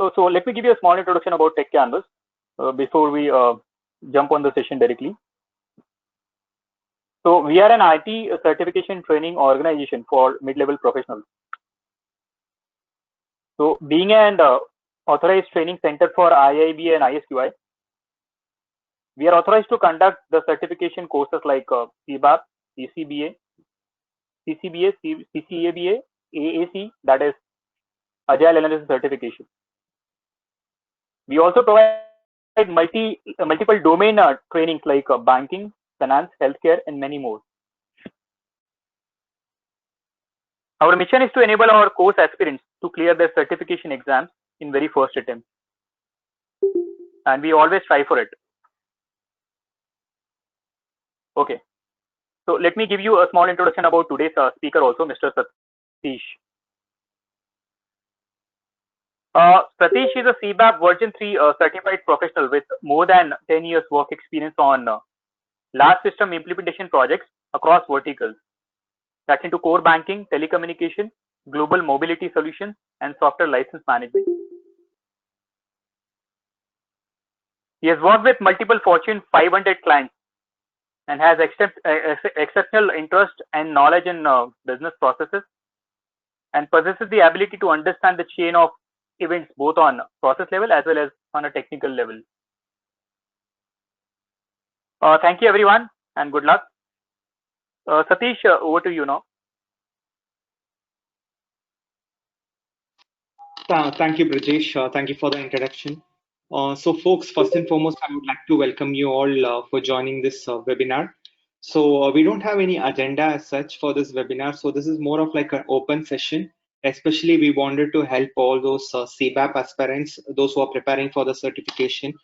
So let me give you a small introduction about Tech Canvas before we jump on the session directly. So we are an IT certification training organization for mid-level professionals. So being an authorized training center for IIBA and ISQI, we are authorized to conduct the certification courses like CBAP, CCBA, CCBA, CCABA, AAC, that is Agile Analysis Certification. We also provide multiple domain trainings like banking, finance, healthcare, and many more. Our mission is to enable our course aspirants to clear their certification exams in very first attempt, and we always try for it. Okay, so let me give you a small introduction about today's speaker also, Mr. Satish. Satish is a CBAP version 3 certified professional with more than 10 years work experience on large system implementation projects across verticals. That's into core banking, telecommunication, global mobility solutions, and software license management. He has worked with multiple Fortune 500 clients and has exceptional interest and knowledge in business processes, and possesses the ability to understand the chain of events both on process level as well as on a technical level. Thank you everyone and good luck. Satish, over to you now. Thank you, Brajesh. Thank you for the introduction. So folks, first and foremost, I would like to welcome you all for joining this webinar. So we don't have any agenda as such for this webinar. So this is more of like an open session. Especially we wanted to help all those CBAP aspirants, those who are preparing for the certification.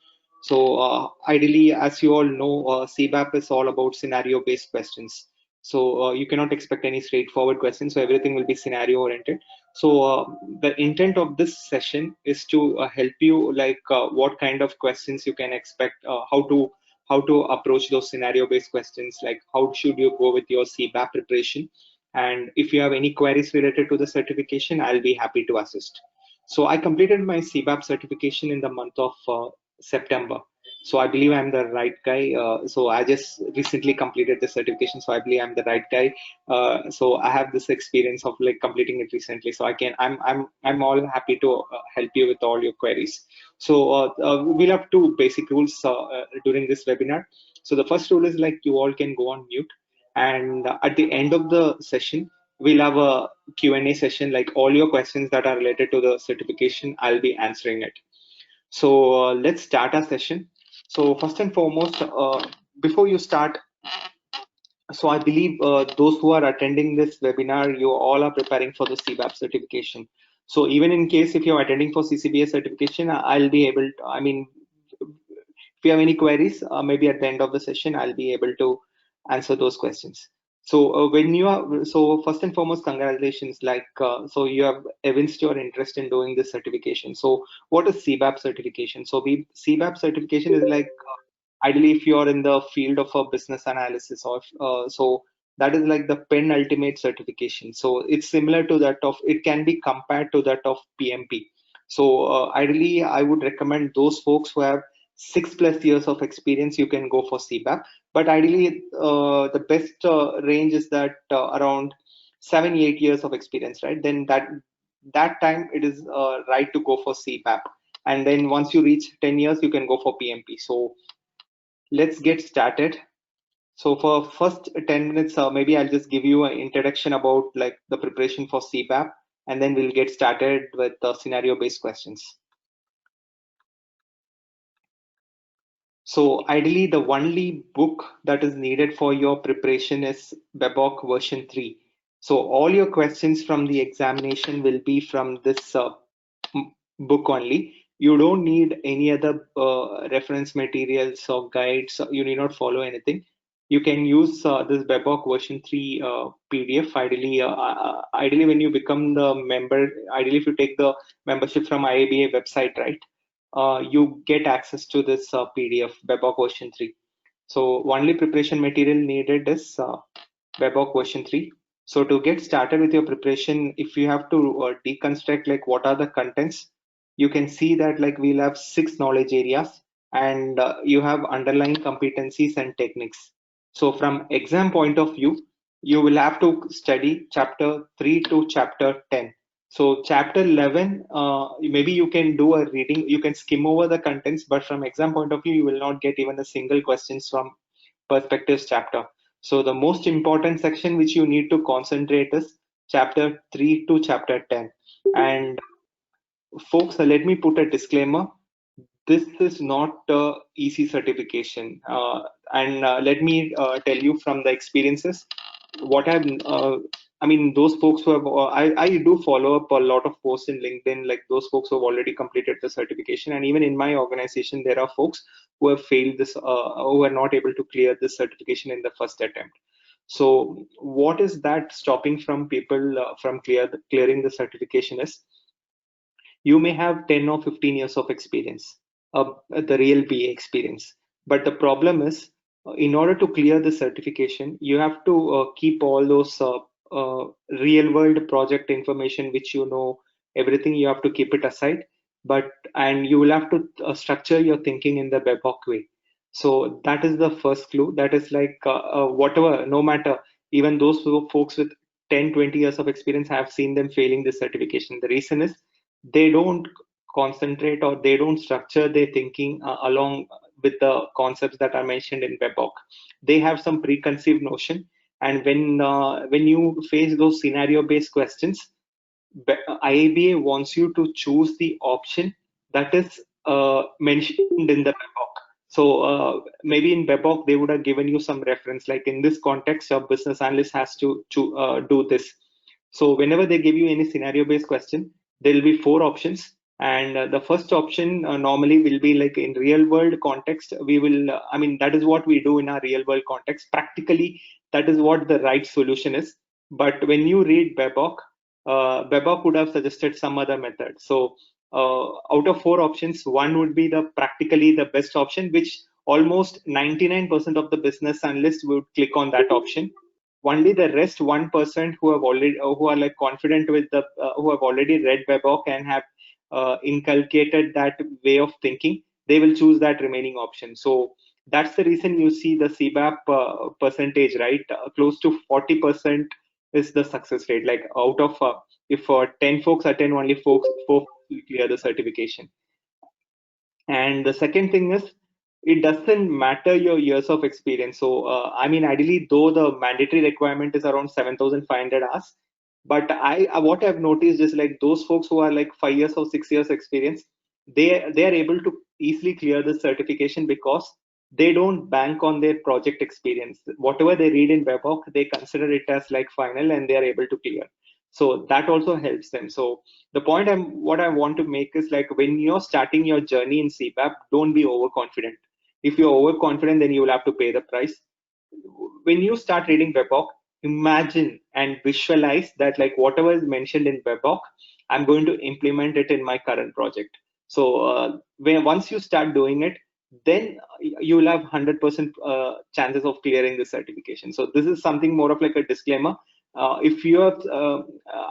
So ideally, as you all know, CBAP is all about scenario-based questions. So you cannot expect any straightforward questions. So everything will be scenario-oriented. So the intent of this session is to help you like what kind of questions you can expect, how to approach those scenario-based questions, like how should you go with your CBAP preparation. And if you have any queries related to the certification, I'll be happy to assist. So I completed my CBAP certification in the month of September. So I believe I'm the right guy. So I just recently completed the certification. So I believe I'm the right guy. So I have this experience of like completing it recently. So I'm all happy to help you with all your queries. So we'll have two basic rules during this webinar. So the first rule is like you all can go on mute. And at the end of the session, we'll have a Q&A session, like all your questions that are related to the certification, I'll be answering it. So let's start our session. So first and foremost, before you start, so I believe those who are attending this webinar, you all are preparing for the CBAP certification. So even in case if you're attending for CCBA certification, I'll be able to, I mean, if you have any queries, maybe at the end of the session, I'll be able to answer those questions. So when you are, so first and foremost, congratulations. Like, so you have evinced your interest in doing this certification. So what is CBAP certification? So CBAP certification is like, ideally, if you are in the field of a business analysis, or so that is like the penultimate certification. So it's similar to that of, it can be compared to that of PMP. So ideally, I would recommend those folks who have 6+ years of experience, you can go for CBAP. But ideally, the best range is that around 7-8 years of experience, right? Then that time it is right to go for CBAP. And then once you reach 10 years, you can go for PMP. So let's get started. So for first 10 minutes, maybe I'll just give you an introduction about like the preparation for CBAP, and then we'll get started with the scenario-based questions. So ideally, the only book that is needed for your preparation is BEBOK version 3. So all your questions from the examination will be from this book only. You don't need any other reference materials or guides. You need not follow anything. You can use this BEBOK version 3 PDF. Ideally, when you become the member, ideally if you take the membership from IABA website, right? You get access to this PDF, BEBOK version 3. So only preparation material needed is BEBOK version 3. So to get started with your preparation, if you have to deconstruct like what are the contents, you can see that like we'll have 6 knowledge areas, and you have underlying competencies and techniques. So from exam point of view, you will have to study chapter 3 to chapter 10. So chapter 11, maybe you can do a reading, you can skim over the contents, but from exam point of view, you will not get even a single questions from perspectives chapter. So the most important section which you need to concentrate is chapter 3 to chapter 10. And folks, let me put a disclaimer. This is not easy certification. And let me tell you from the experiences what I mean, those folks who have, I do follow up a lot of posts in LinkedIn, like those folks who have already completed the certification. And even in my organization, there are folks who have failed this, who are not able to clear this certification in the first attempt. So what is that stopping from people from clearing the certification is, you may have 10 or 15 years of experience, the real BA experience. But the problem is, in order to clear the certification, you have to keep all those real world project information, which you know, everything you have to keep it aside. And you will have to structure your thinking in the BEBOK way. So that is the first clue. That is like whatever, no matter, even those folks with 10, 20 years of experience, have seen them failing this certification. The reason is they don't concentrate or they don't structure their thinking along with the concepts that are mentioned in BEBOK. They have some preconceived notion, and when you face those scenario-based questions, IABA wants you to choose the option that is mentioned in the BEBOK. So maybe in BEBOK they would have given you some reference, like in this context, a business analyst has to do this. So whenever they give you any scenario-based question, there will be 4 options, and the first option normally will be like in real-world context. We will, I mean, that is what we do in our real-world context. Practically, that is what the right solution is. But when you read BEBOK, BEBOK would have suggested some other method. So out of 4 options, one would be the practically the best option, which almost 99% of the business analysts would click on that option. Only the rest 1% who have already who are like confident with the who have already read BEBOK and have inculcated that way of thinking, they will choose that remaining option. So that's the reason you see the CBAP percentage, right? Close to 40% is the success rate. Like out of if 10 folks attend, only 4 will clear the certification. And the second thing is, it doesn't matter your years of experience. So I mean, ideally, though the mandatory requirement is around 7,500 hours, but what I've noticed is like those folks who are like 5 years or 6 years experience, they are able to easily clear the certification because they don't bank on their project experience. Whatever they read in BEBOK, they consider it as like final, and they are able to clear. So that also helps them. So the point what I want to make is like, when you're starting your journey in CBAP, don't be overconfident. If you're overconfident, then you will have to pay the price. When you start reading BEBOK, imagine and visualize that like whatever is mentioned in BEBOK, I'm going to implement it in my current project. So once you start doing it, then you will have 100% chances of clearing the certification. So this is something more of like a disclaimer. If you have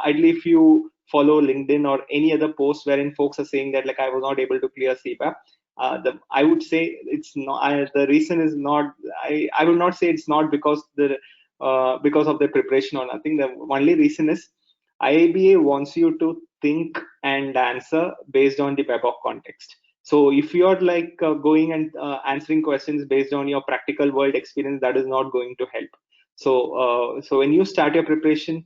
ideally, if you follow LinkedIn or any other post wherein folks are saying that like I was not able to clear CBAP, I would say it's not. The reason is not. I will not say it's not because because of the preparation or nothing. The only reason is IABA wants you to think and answer based on the BEBOK context. So if you're like going and answering questions based on your practical world experience, that is not going to help. So when you start your preparation,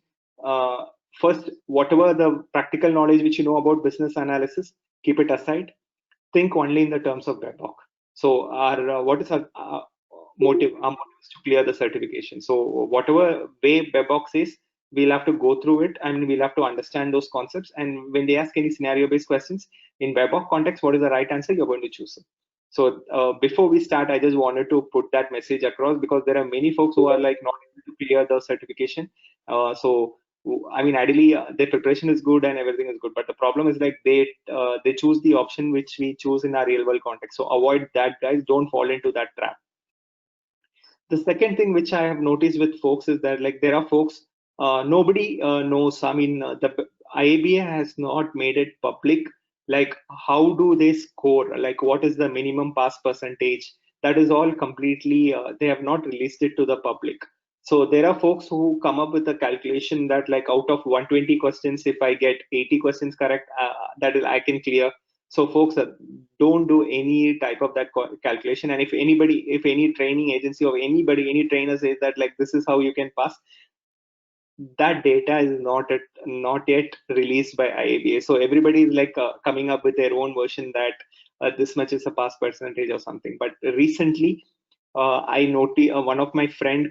first, whatever the practical knowledge which you know about business analysis, keep it aside. Think only in the terms of BEBOK. So our what is our motive? Our motive is to clear the certification. So whatever way BEBOK says, we'll have to go through it, and we'll have to understand those concepts. And when they ask any scenario-based questions in BEBOK context, what is the right answer? You're going to choose it. So before we start, I just wanted to put that message across, because there are many folks who are like not able to clear the certification. So I mean, ideally, their preparation is good and everything is good, but the problem is like they choose the option which we choose in our real world context. So avoid that, guys. Don't fall into that trap. The second thing which I have noticed with folks is that like there are folks, nobody knows. I mean, the IABA has not made it public like how do they score, like what is the minimum pass percentage, that is all completely they have not released it to the public. So there are folks who come up with a calculation that like out of 120 questions, if I get 80 questions correct, that is I can clear. So folks, don't do any type of that calculation. And if anybody, if any training agency or anybody, any trainer says that like this is how you can pass, that data is not yet released by IABA. So everybody is like coming up with their own version that this much is a pass percentage or something. But recently, I noticed one of my friend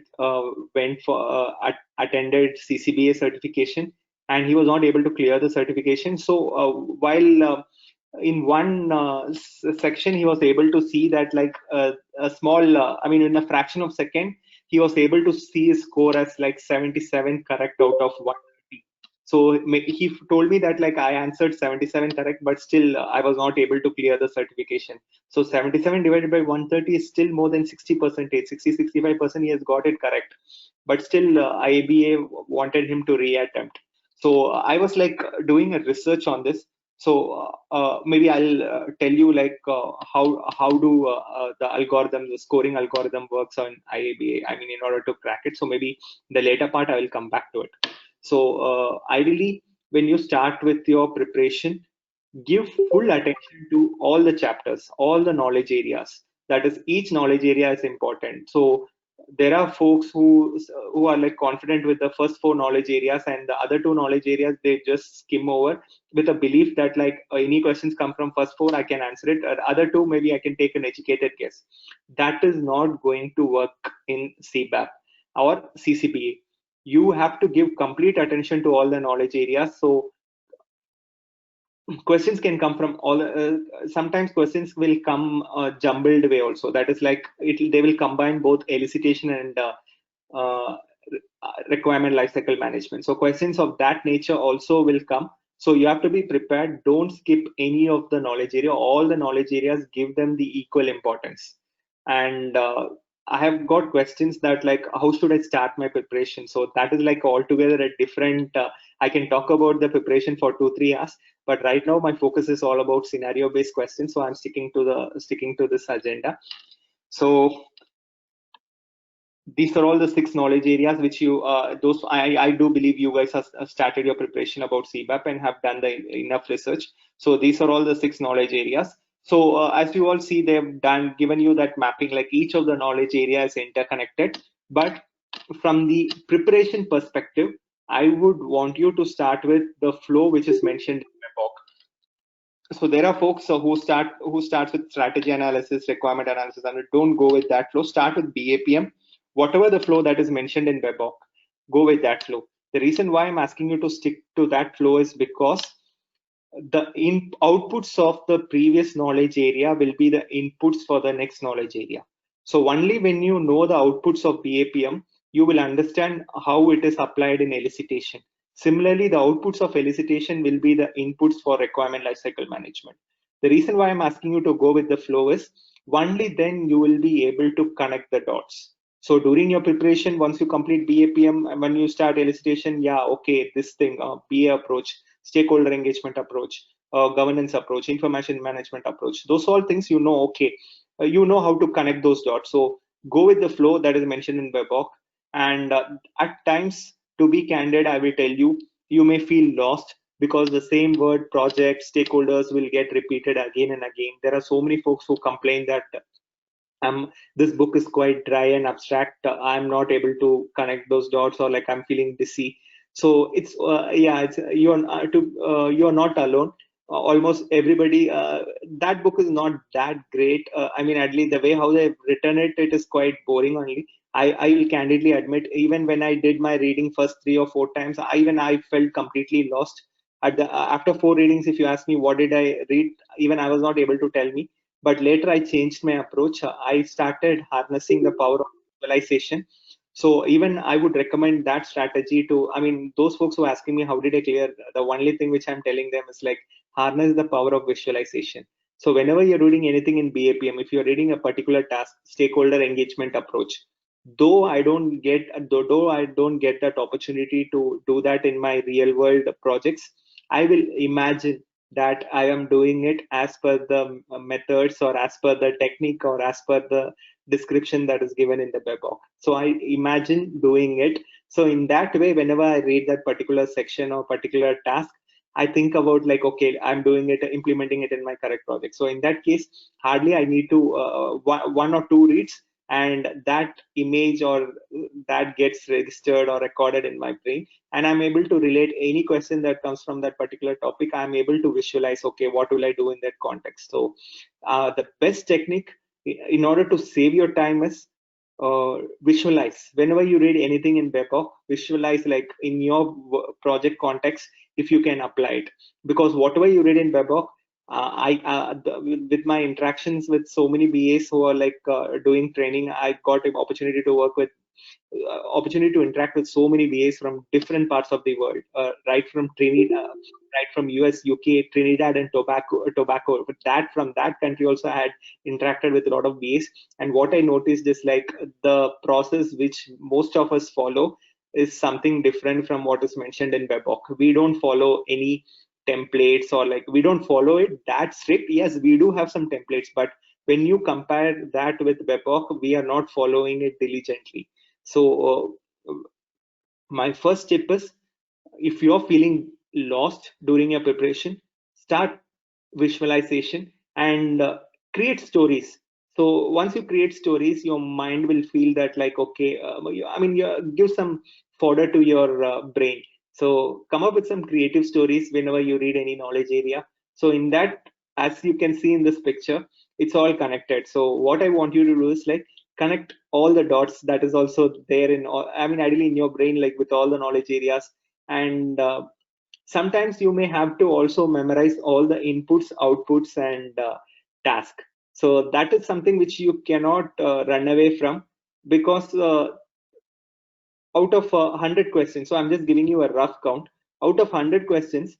went for attended CCBA certification, and he was not able to clear the certification. So while in one section he was able to see that like a small I mean in a fraction of second he was able to see his score as like 77 correct out of 130. So he told me that like I answered 77 correct, but still I was not able to clear the certification. So 77 divided by 130 is still more than 60%, 65% he has got it correct, but still IABA wanted him to reattempt. So I was like doing a research on this. So maybe I'll tell you like how do the algorithm, the scoring algorithm works on IABA. I mean, in order to crack it. So maybe the later part I will come back to it. So ideally, when you start with your preparation, give full attention to all the chapters, all the knowledge areas. That is, each knowledge area is important. So there are folks who are like confident with the first four knowledge areas, and the other two knowledge areas they just skim over with a belief that like any questions come from first four I can answer it, other two maybe I can take an educated guess. That is not going to work in CBAP or CCBA. You have to give complete attention to all the knowledge areas. So questions can come from all sometimes questions will come jumbled way also. That is like they will combine both elicitation and uh, requirement lifecycle management. So questions of that nature also will come. So you have to be prepared. Don't skip any of the knowledge area. All the knowledge areas, give them the equal importance. And I have got questions that like, how should I start my preparation? So that is like altogether a different, I can talk about the preparation for 2-3 hours, but right now my focus is all about scenario based questions. So I'm sticking to this agenda. So these are all the 6 knowledge areas which you those I do believe you guys have started your preparation about CBAP and have done the enough research. So these are all the 6 knowledge areas. So as you all see, they've given you that mapping, like each of the knowledge area is interconnected. But from the preparation perspective, I would want you to start with the flow which is mentioned in my book. So there are folks who starts with strategy analysis, requirement analysis, and don't go with that flow. Start with BAPM, whatever the flow that is mentioned in Webok, go with that flow. The reason why I'm asking you to stick to that flow is because the outputs of the previous knowledge area will be the inputs for the next knowledge area. So only when you know the outputs of BAPM, you will understand how it is applied in elicitation. Similarly, the outputs of elicitation will be the inputs for requirement lifecycle management. The reason why I'm asking you to go with the flow is only then you will be able to connect the dots. So during your preparation, once you complete BAPM, when you start elicitation, yeah, okay, this thing, BA approach, stakeholder engagement approach, governance approach, information management approach, those all things you know, okay, you know how to connect those dots. So go with the flow that is mentioned in Webok. And at times, to be candid, I will tell you, you may feel lost because the same word, project, stakeholders will get repeated again and again. There are so many folks who complain that this book is quite dry and abstract. I'm not able to connect those dots, or like I'm feeling dizzy. So it's yeah, it's you're not alone. Almost everybody. That book is not that great. I mean, at least the way how they've written it, it is quite boring only. I will candidly admit, even when I did my reading first 3 or 4 times, I felt completely lost. After 4 readings, if you ask me what did I read, even I was not able to tell me. But later I changed my approach. I started harnessing the power of visualization. So even I would recommend that strategy to, I mean, those folks who are asking me how did I clear, the only thing which I'm telling them is like harness the power of visualization. So whenever you're reading anything in BAPM, if you're reading a particular task, stakeholder engagement approach, though I don't get that opportunity to do that in my real world projects, I will imagine that I am doing it as per the methods or as per the technique or as per the description that is given in the webhook. So I imagine doing it. So in that way, whenever I read that particular section or particular task, I think about like, okay, I'm doing it, implementing it in my correct project. So in that case, hardly I need to one or two reads, and that image or that gets registered or recorded in my brain, and I'm able to relate any question that comes from that particular topic. I'm able to visualize, okay, what will I do in that context? So the best technique in order to save your time is visualize. Whenever you read anything in webhook, visualize like in your project context if you can apply it, because whatever you read in webhook, with my interactions with so many BAs who are like doing training, I got an opportunity to work with opportunity to interact with so many VAs from different parts of the world, right from Trinidad, right from US, UK, Trinidad and Tobago. But that from that country also I had interacted with a lot of VAs, and what I noticed is like the process which most of us follow is something different from what is mentioned in webhook. We don't follow any templates, or like we don't follow it that strict. Yes, we do have some templates, but when you compare that with webhook, we are not following it diligently. So my first tip is, if you're feeling lost during your preparation, start visualization and create stories. So once you create stories, your mind will feel that like, okay, give some fodder to your brain. So come up with some creative stories whenever you read any knowledge area. So in that, as you can see in this picture, it's all connected. So what I want you to do is like connect all the dots that is also there in all, ideally in your brain, like with all the knowledge areas. And sometimes you may have to also memorize all the inputs, outputs, and task. So that is something which you cannot run away from, because out of 100 questions, so I'm just giving you a rough count, out of 100 questions,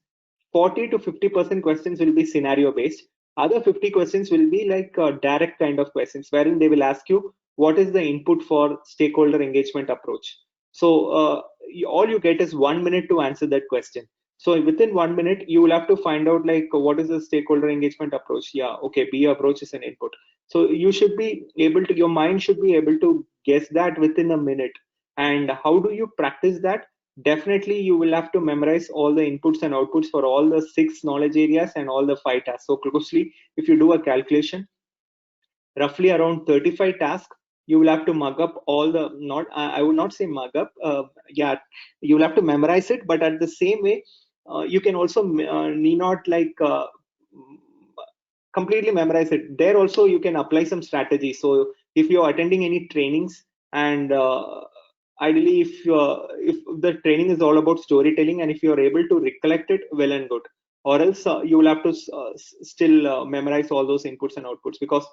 40 to 50% questions will be scenario based. Other 50 questions will be like direct kind of questions, wherein they will ask you what is the input for stakeholder engagement approach. So all you get is 1 minute to answer that question. So within 1 minute, you will have to find out like what is the stakeholder engagement approach. Yeah, okay, B approach is an input. So you should be able to, your mind should be able to guess that within a minute. And how do you practice that? Definitely you will have to memorize all the inputs and outputs for all the 6 knowledge areas and all the 5 tasks. So closely, if you do a calculation, roughly around 35 tasks, you will have to mug up all the, not I would not say mug up, yeah, you will have to memorize it, but at the same way, you can also need not like completely memorize it. There also you can apply some strategies. So if you're attending any trainings, and ideally if the training is all about storytelling, and if you're able to recollect it, well and good, or else you will have to still memorize all those inputs and outputs, because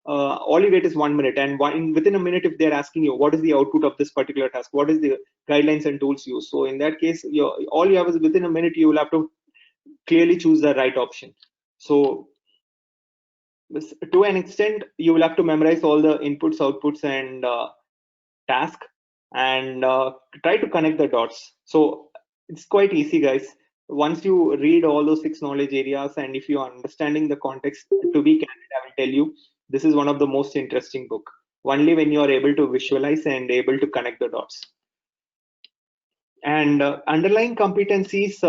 all you get is 1 minute, and within a minute, if they're asking you what is the output of this particular task, what is the guidelines and tools used, so in that case, all you have is within a minute, you will have to clearly choose the right option. So to an extent, you will have to memorize all the inputs, outputs, and task, and try to connect the dots. So it's quite easy, guys. Once you read all those 6 knowledge areas, and if you are understanding the context, to be candid, I will tell you, this is one of the most interesting book. Only when you are able to visualize and able to connect the dots. And underlying competencies,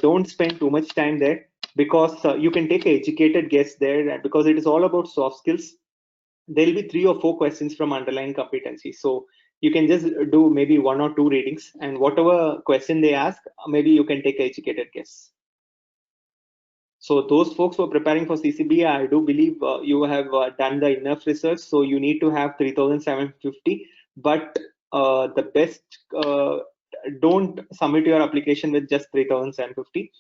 don't spend too much time there, because you can take an educated guess there, and because it is all about soft skills, there'll be 3 or 4 questions from underlying competencies. So you can just do maybe 1 or 2 readings, and whatever question they ask, maybe you can take an educated guess. So those folks who are preparing for CCBA, I do believe you have done the enough research. So you need to have 3,750, but the best, don't submit your application with just 3,750.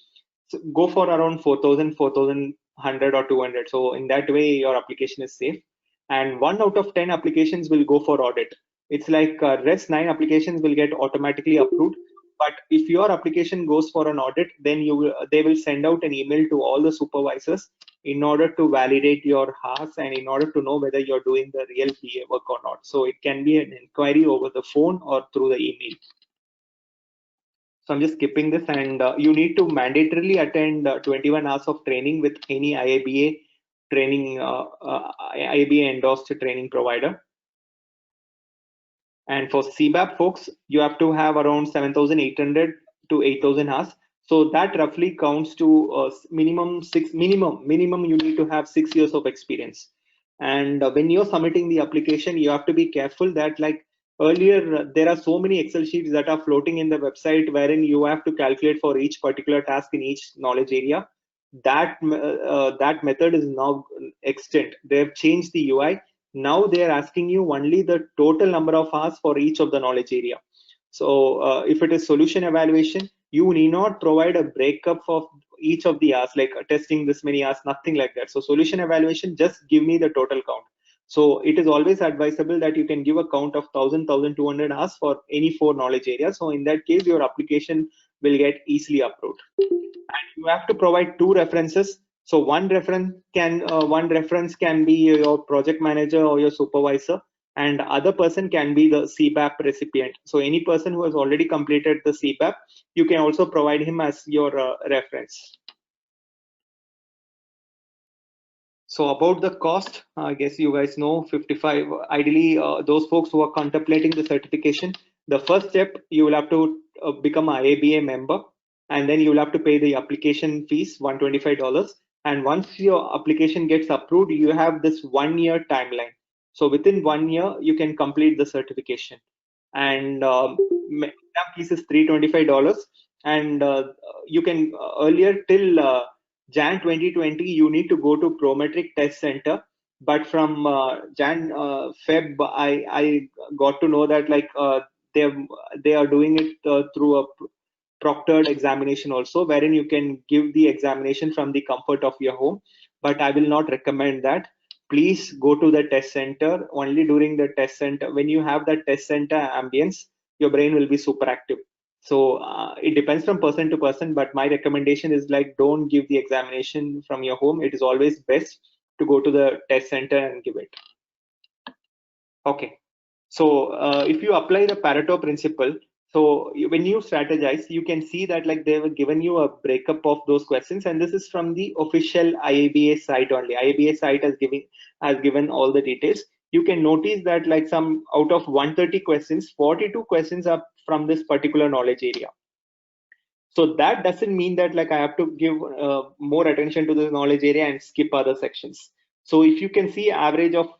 So go for around 4,000, 4,100 or 200. So in that way, your application is safe. And 1 out of 10 applications will go for audit. It's like rest 9 applications will get automatically approved. But if your application goes for an audit, then they will send out an email to all the supervisors in order to validate your HAS and in order to know whether you're doing the real PA work or not. So it can be an inquiry over the phone or through the email. So I'm just skipping this, and you need to mandatorily attend 21 hours of training with any IABA training, IABA endorsed training provider. And for CBAP folks, you have to have around 7,800 to 8,000 hours. So that roughly counts to minimum you need to have 6 years of experience. And when you're submitting the application, you have to be careful that, like earlier, there are so many Excel sheets that are floating in the website wherein you have to calculate for each particular task in each knowledge area. That method is now extant. They've changed the UI. Now they are asking you only the total number of hours for each of the knowledge area. So if it is solution evaluation, you need not provide a breakup of each of the hours, like testing this many hours, nothing like that. So solution evaluation, just give me the total count. So it is always advisable that you can give a count of 1,200 hours for any 4 knowledge areas. So in that case, your application will get easily approved. And you have to provide 2 references. So one reference can be your project manager or your supervisor, and other person can be the CBAP recipient. So any person who has already completed the CBAP, you can also provide him as your reference. So about the cost, I guess you guys know 55. Ideally, those folks who are contemplating the certification, the first step, you will have to become an IABA member, and then you will have to pay the application fees, $125. And once your application gets approved, you have this 1-year timeline. So within 1 year, you can complete the certification. And exam fees is $325. And you can earlier till Jan 2020, you need to go to Prometric Test Center. But from Feb, I got to know that like they are doing it through a proctored examination also, wherein you can give the examination from the comfort of your home. But I will not recommend that. Please go to the test center. Only during the test center, when you have that test center ambience, your brain will be super active. So it depends from person to person, but my recommendation is like, don't give the examination from your home. It is always best to go to the test center and give it. Okay. So if you apply the Pareto principle, so when you strategize, you can see that like they were given you a breakup of those questions, and this is from the official IABA site only. IABA site has given all the details. You can notice that like some out of 130 questions, 42 questions are from this particular knowledge area. So that doesn't mean that like I have to give more attention to this knowledge area and skip other sections. So if you can see average of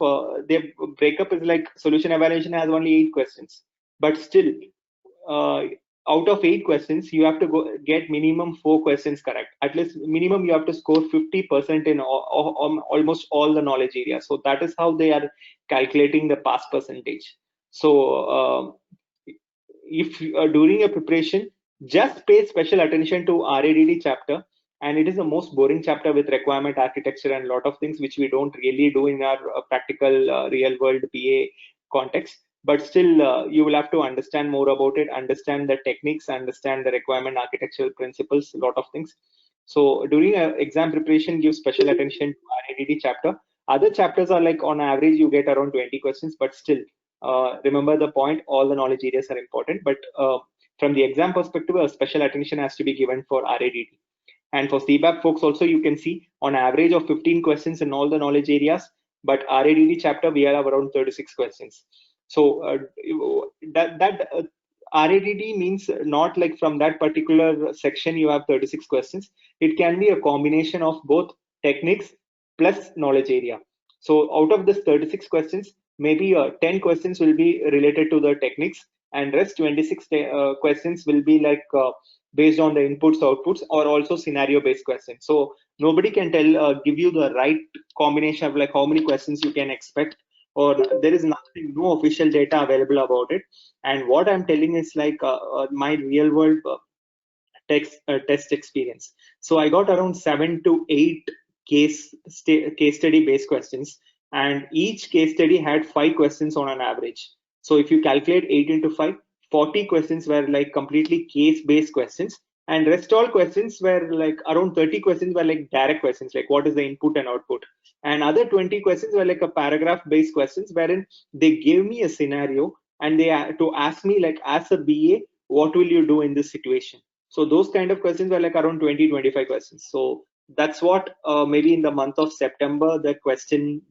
their breakup is like solution evaluation has only 8 questions, but still out of 8 questions, you have to get minimum 4 questions correct. At least minimum you have to score 50% in almost all the knowledge areas. So that is how they are calculating the pass percentage. So if during a preparation, just pay special attention to RADD chapter, and it is the most boring chapter with requirement architecture and a lot of things which we don't really do in our practical real world BA context. But still, you will have to understand more about it, understand the techniques, understand the requirement architectural principles, a lot of things. So during exam preparation, give special attention to RADD chapter. Other chapters are like on average you get around 20 questions, but still remember the point, all the knowledge areas are important, but from the exam perspective, a special attention has to be given for RADD. And for CBAP folks also, you can see on average of 15 questions in all the knowledge areas, but RADD chapter, we have around 36 questions. So RADD means not like from that particular section you have 36 questions. It can be a combination of both techniques plus knowledge area. So out of this 36 questions, maybe 10 questions will be related to the techniques, and rest 26 questions will be like based on the inputs, outputs, or also scenario based questions. So nobody can give you the right combination of like how many questions you can expect, or there is nothing, no official data available about it. And what I'm telling is like my real world test experience. So I got around 7 to 8 case study based questions, and each case study had 5 questions on an average. So if you calculate 8 into 5, 40 questions were like completely case based questions, and rest all questions were like around 30 questions were like direct questions, like what is the input and output, and other 20 questions were like a paragraph based questions wherein they gave me a scenario and they to ask me like as a BA, what will you do in this situation? So those kind of questions were like around 20-25 questions. So that's what maybe in the month of September the question,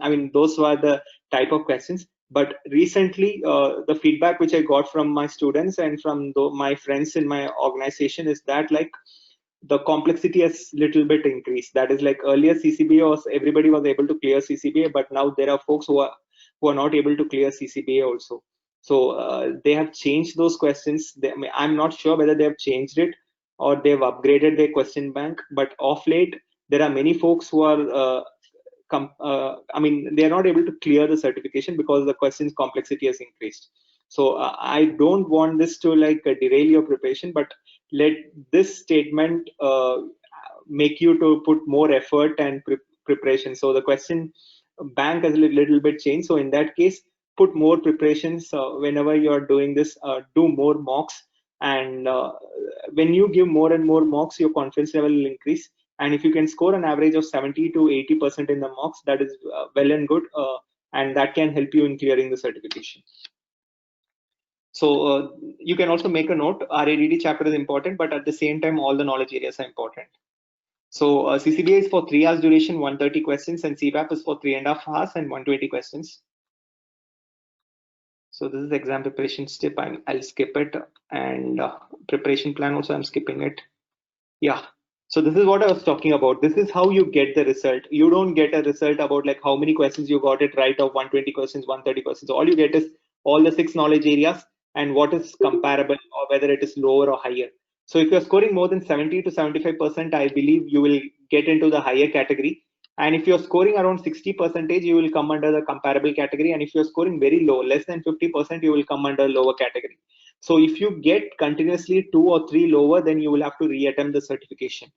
I mean those were the type of questions. But recently the feedback which I got from my students and from my friends in my organization is that like the complexity has little bit increased. That is like earlier CCBA was everybody was able to clear CCBA, but now there are folks who are not able to clear CCBA also. So they have changed those questions. I'm not sure whether they have changed it or they've upgraded their question bank. But of late, there are many folks who are I mean, they are not able to clear the certification because the questions complexity has increased. So I don't want this to like derail your preparation, but let this statement make you to put more effort and preparation. So the question bank has a little bit changed. So in that case, put more preparations whenever you're doing this. Do more mocks, and when you give more and more mocks, your confidence level will increase. And if you can score an average of 70 to 80% in the mocks, that is well and good, and that can help you in clearing the certification. So you can also make a note, RADD chapter is important, but at the same time, all the knowledge areas are important. So CCBA is for 3 hours duration, 130 questions, and CBAP is for 3.5 hours and 120 questions. So this is the exam preparation step. I'll skip it, and preparation plan also I'm skipping it. Yeah. So this is what I was talking about. This is how you get the result. You don't get a result about like how many questions you got it right of 120 questions, 130 questions. All you get is all the 6 knowledge areas and what is comparable or whether it is lower or higher. So if you're scoring more than 70 to 75%, I believe you will get into the higher category. And if you're scoring around 60%, you will come under the comparable category. And if you're scoring very low, less than 50%, you will come under lower category. So if you get continuously 2 or 3 lower, then you will have to reattempt the certification.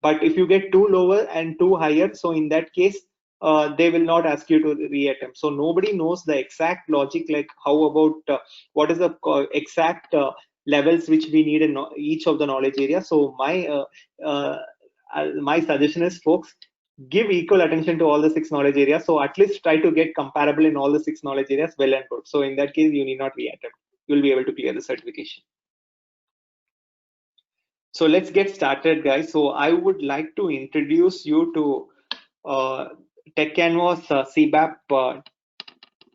But if you get 2 lower and 2 higher, so in that case, they will not ask you to reattempt. So nobody knows the exact logic, like how about what is the exact levels which we need in each of the knowledge area. So my suggestion is, folks, give equal attention to all the 6 knowledge areas. So at least try to get comparable in all the 6 knowledge areas, well and good. So in that case, you need not reattempt. You'll be able to clear the certification. So let's get started, guys. So I would like to introduce you to TechCanvas CBAP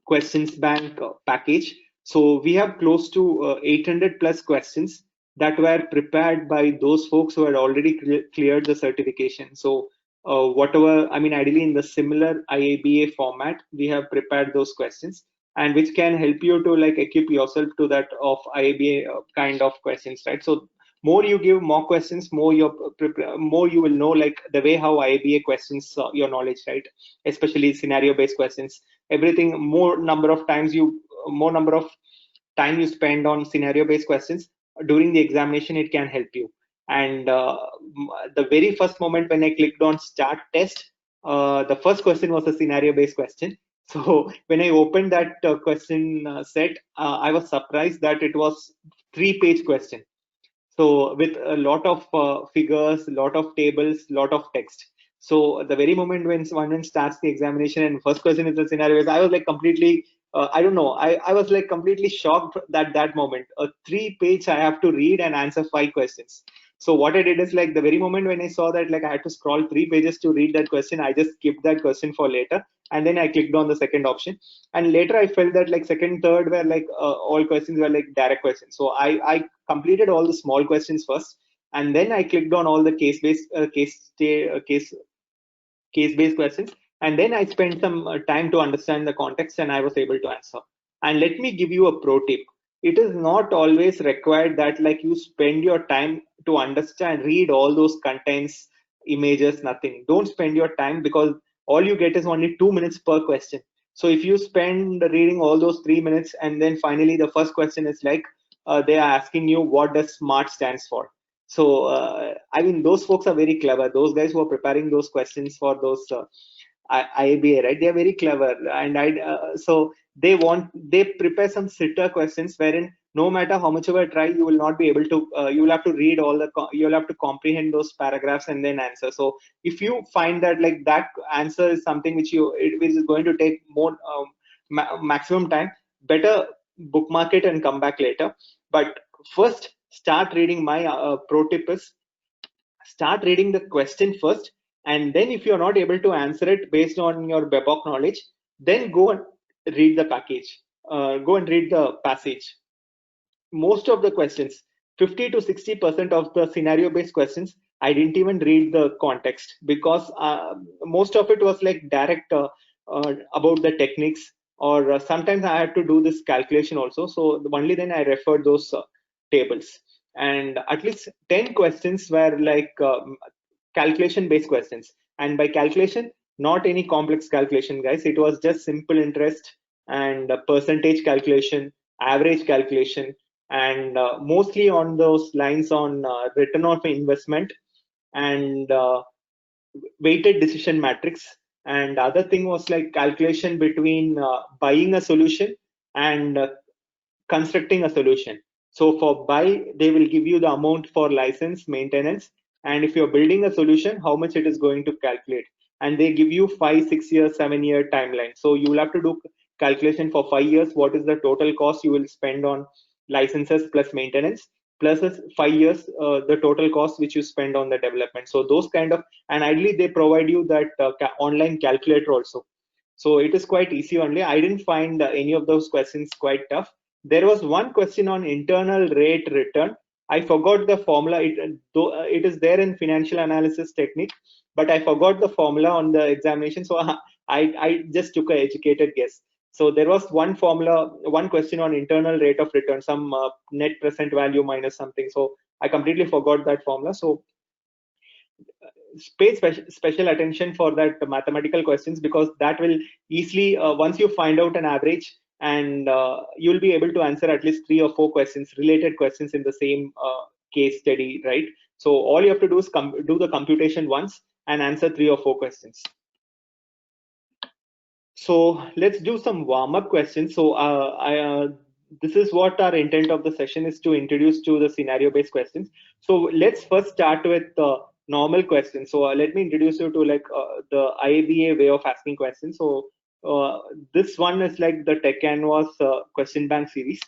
questions bank package. So we have close to 800 plus questions that were prepared by those folks who had already cleared the certification. So whatever, I mean, ideally in the similar IABA format, we have prepared those questions, and which can help you to like equip yourself to that of IABA kind of questions, right? So more you give more questions, more you will know like the way how IABA questions your knowledge, right? Especially scenario based questions. Everything, more number of time you spend on scenario based questions during the examination, it can help you. And the very first moment when I clicked on start test, the first question was a scenario based question. So when I opened that question set, I was surprised that it was 3-page question. So with a lot of figures, lot of tables, lot of text. So the very moment when someone starts the examination and first question is the scenario, I was like completely, I don't know, I was like completely shocked that moment. A 3-page I have to read and answer 5 questions. So what I did is like the very moment when I saw that like I had to scroll 3 pages to read that question, I just skipped that question for later, and then I clicked on the second option. And later I felt that like second, third were like all questions were like direct questions. So I completed all the small questions first, and then I clicked on all the case-based case-based questions, and then I spent some time to understand the context, and I was able to answer. And let me give you a pro tip. It is not always required that like you spend your time to understand, read all those contents, images, nothing. Don't spend your time, because all you get is only 2 minutes per question. So if you spend reading all those 3 minutes, and then finally the first question is like they are asking you what does SMART stands for. So I mean, those folks are very clever. Those guys who are preparing those questions for those IABA, right? They are very clever, and so they prepare some sitter questions wherein no matter how much of a try, you will not be able to. You will have to read all the. You will have to comprehend those paragraphs and then answer. So if you find that like that answer is something which is going to take more maximum time, better bookmark it and come back later. But first start reading. My pro tip is start reading the question first, and then if you're not able to answer it based on your BEBOK knowledge, then go and read the package. Go and read the passage. Most of the questions, 50 to 60% of the scenario based questions, I didn't even read the context, because most of it was like direct about the techniques, or sometimes I had to do this calculation also, so only then I referred those tables. And at least 10 questions were like calculation based questions, and by calculation, not any complex calculation, guys. It was just simple interest and percentage calculation, average calculation, and mostly on those lines on return of investment and weighted decision matrix. And other thing was like calculation between buying a solution and constructing a solution. So for buy, they will give you the amount for license maintenance, and if you're building a solution, how much it is going to calculate. And they give you 5, 6 years, 7-year timeline. So you will have to do calculation for 5 years. What is the total cost you will spend on licenses plus maintenance, plus 5 years the total cost which you spend on the development. So those kind of, and ideally they provide you that online calculator also. So it is quite easy only. I didn't find any of those questions quite tough. There was one question on internal rate return. I forgot the formula. It is there in financial analysis technique, but I forgot the formula on the examination. So I just took an educated guess. So there was one formula, one question on internal rate of return, some net present value minus something. So I completely forgot that formula. So pay special attention for that mathematical questions, because that will easily, once you find out an average, and you'll be able to answer at least 3 or 4 questions, related questions in the same case study, right? So all you have to do is do the computation once and answer 3 or 4 questions. So let's do some warm-up questions. So this is what our intent of the session is, to introduce to the scenario-based questions. So let's first start with normal questions. So let me introduce you to like the IABA way of asking questions. So this one is like the Tech Canvas question bank series.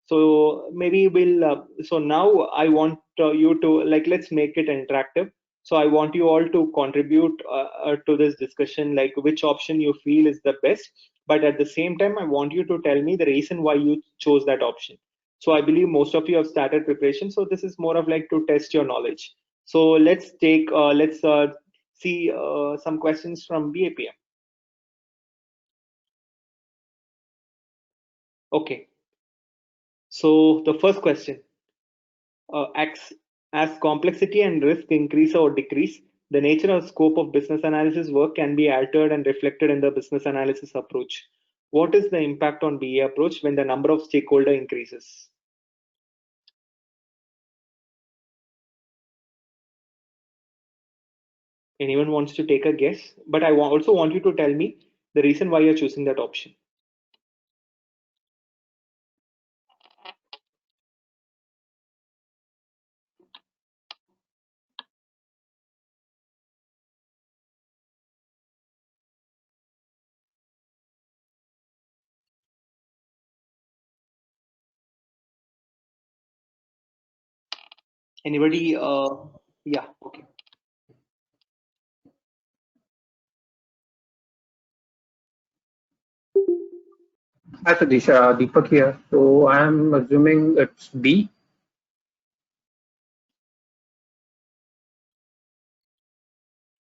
So maybe we'll, so now I want you to like, let's make it interactive. So I want you all to contribute to this discussion, like which option you feel is the best. But at the same time, I want you to tell me the reason why you chose that option. So I believe most of you have started preparation. So this is more of like to test your knowledge. So let's take, let's see some questions from BAPM. Okay. So the first question, as complexity and risk increase or decrease, the nature or scope of business analysis work can be altered and reflected in the business analysis approach. What is the impact on BA approach when the number of stakeholder increases? Anyone wants to take a guess? But I also want you to tell me the reason why you're choosing that option. Anybody? Yeah, okay. Hi Satish, Deepak here. So I'm assuming it's B.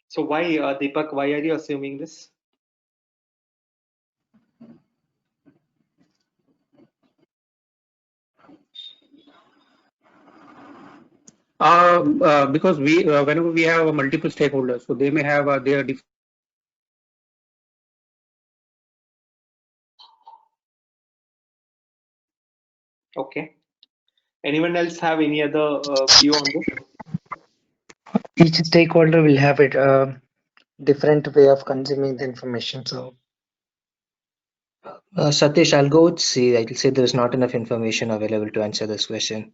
So why, Deepak, why are you assuming this? Because we whenever we have multiple stakeholders, so they may have their different. Okay. Anyone else have any other view on this? Each stakeholder will have a different way of consuming the information. So, Satish, I'll go with C. I'll say there is not enough information available to answer this question.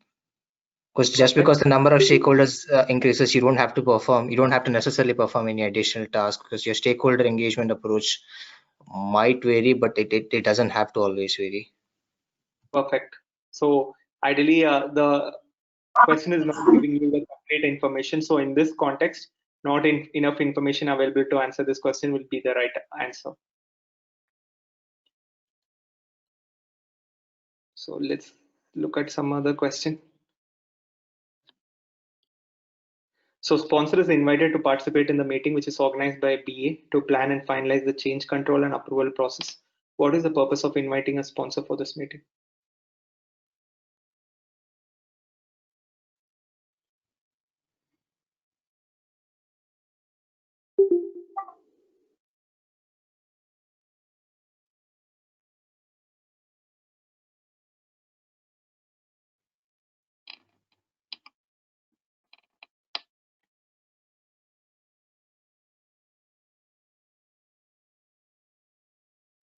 Because just because the number of stakeholders increases, you don't have to perform. You don't have to necessarily perform any additional task, because your stakeholder engagement approach might vary, but it doesn't have to always vary. Perfect. So Ideally, the question is not giving you the complete information. So in this context, not enough information available to answer this question will be the right answer. So let's look at some other question. So sponsor is invited to participate in the meeting which is organized by BA to plan and finalize the change control and approval process. What is the purpose of inviting a sponsor for this meeting?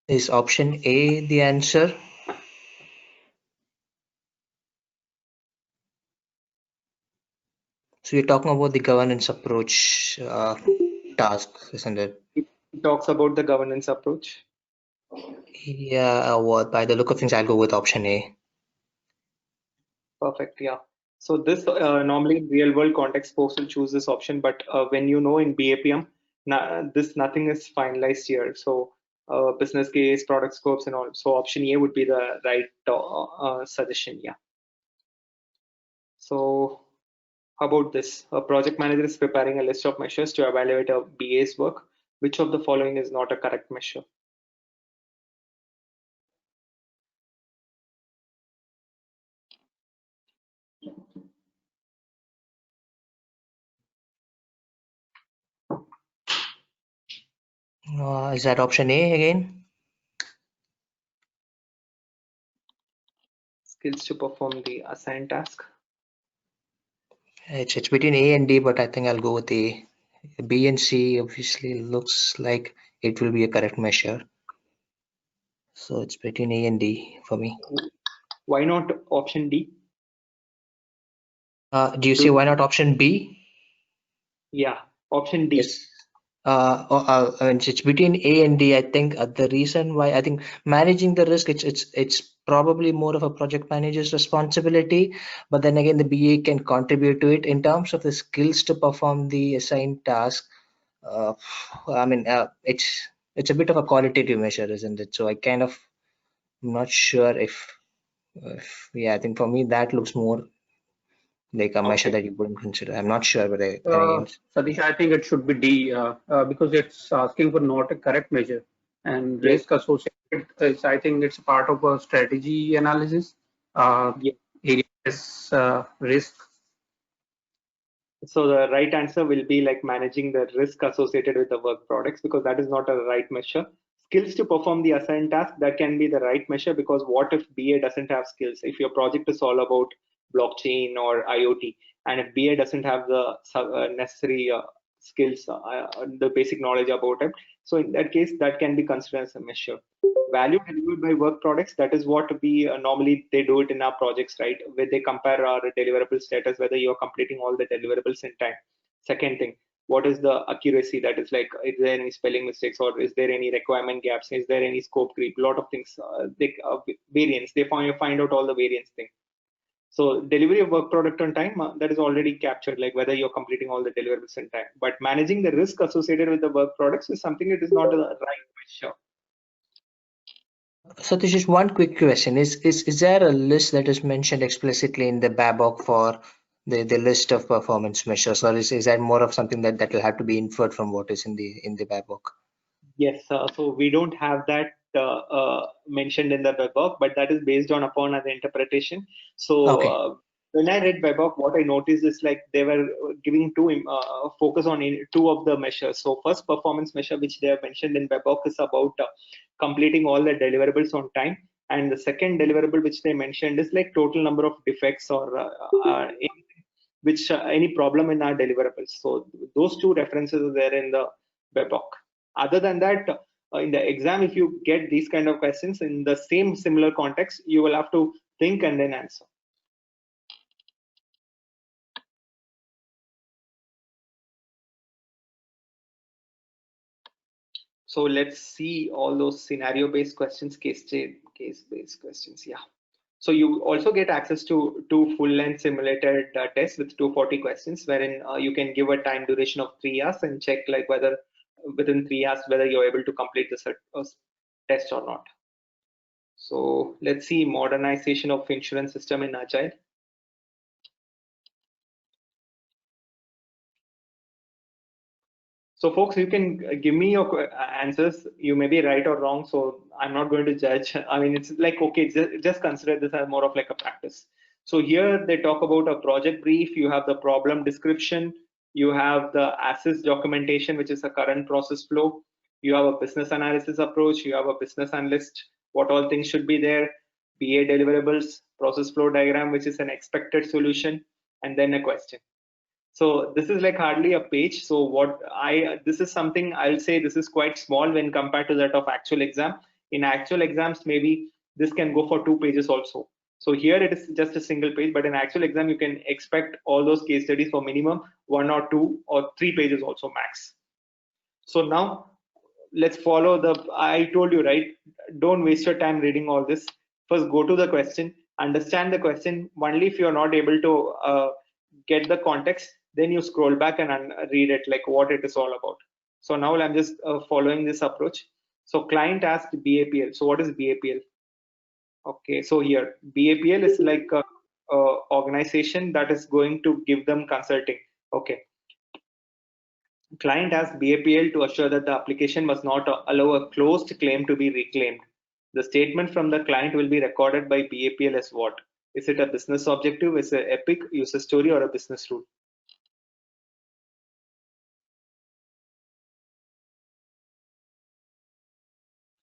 Is option A the answer? So you're talking about the governance approach task, isn't it? It talks about the governance approach. Yeah, well, by the look of things, I'll go with option A. Perfect. Yeah. So this normally in real world context, folks will choose this option, but when you know in BAPM, nothing is finalized here. So business case, product scopes, and all. So option A would be the right suggestion. Yeah. So how about this? A project manager is preparing a list of measures to evaluate a BA's work. Which of the following is not a correct measure? Is that option A again? Skills to perform the assigned task. It's between A and D, but I think I'll go with A. B and C obviously looks like it will be a correct measure. So it's between A and D for me. Why not option D? Do you say why not option B? Yeah, option D. Yes. And it's between A and D. I think the reason why I think managing the risk, it's probably more of a project manager's responsibility. But then again, the BA can contribute to it in terms of the skills to perform the assigned task. I mean, it's a bit of a qualitative measure, isn't it? So I kind of I'm not sure if yeah. I think for me that looks more like a measure Okay. that you wouldn't consider. I'm not sure, but Satish, I think it should be D because it's asking for not a correct measure. And Yes. risk associated is, I think it's part of a strategy analysis. Yeah. Areas risk. So the right answer will be like managing the risk associated with the work products because that is not a right measure. Skills to perform the assigned task, that can be the right measure because what if BA doesn't have skills? If your project is all about blockchain or IoT, and if BA doesn't have the necessary skills, the basic knowledge about it, so in that case, that can be considered as a measure. Value delivered by work products, that is what we normally they do it in our projects, right, where they compare our deliverable status, whether you're completing all the deliverables in time. Second thing, what is the accuracy, that is like, is there any spelling mistakes or is there any requirement gaps, is there any scope creep, a lot of things, variance, they find out all the variance thing. So delivery of work product on time, that is already captured, like whether you're completing all the deliverables in time. But managing the risk associated with the work products is something that is not the right measure. So this is one quick question. Is there a list that is mentioned explicitly in the BABOK for the list of performance measures, or is that more of something that will have to be inferred from what is in the BABOK? Yes, so we don't have that mentioned in the webhook, but that is based on upon an interpretation. So Okay. when I read webhook, what I noticed is like they were giving focus on two of the measures. So first performance measure, which they have mentioned in webhook, is about completing all the deliverables on time, and the second deliverable which they mentioned is like total number of defects or any problem in our deliverables. So those two references are there in the webhook. Other than that, in the exam, if you get these kind of questions in the same similar context, you will have to think and then answer. So let's see all those scenario-based questions, case-based questions. Yeah. So you also get access to two full-length simulated tests with 240 questions, wherein you can give a time duration of 3 hours and check like whether within 3 hours whether you're able to complete the test or not. So let's see modernization of insurance system in Agile. So folks, you can give me your answers. You may be right or wrong, so I'm not going to judge. I mean, it's like, okay, just consider this as more of like a practice. So here they talk about a project brief. You have the problem description. You have the assets documentation, which is a current process flow. You have a business analysis approach. You have a business analyst, what all things should be there. BA deliverables, process flow diagram, which is an expected solution, and then a question. So this is like hardly a page. So this is something I'll say this is quite small when compared to that of actual exam. In actual exams, maybe this can go for 2 pages also. So here it is just a single page, but in actual exam, you can expect all those case studies for minimum 1 or 2 or 3 pages also max. So now let's follow I told you, right? Don't waste your time reading all this. First, go to the question, understand the question. Only if you're not able to get the context, then you scroll back and read it, like what it is all about. So now I'm just following this approach. So client asked BAPL. So what is BAPL? Okay, so here BAPL is like a organization that is going to give them consulting. Okay. Client asked BAPL to assure that the application must not allow a closed claim to be reclaimed. The statement from the client will be recorded by BAPL as what? Is it a business objective? Is it an epic user story or a business rule?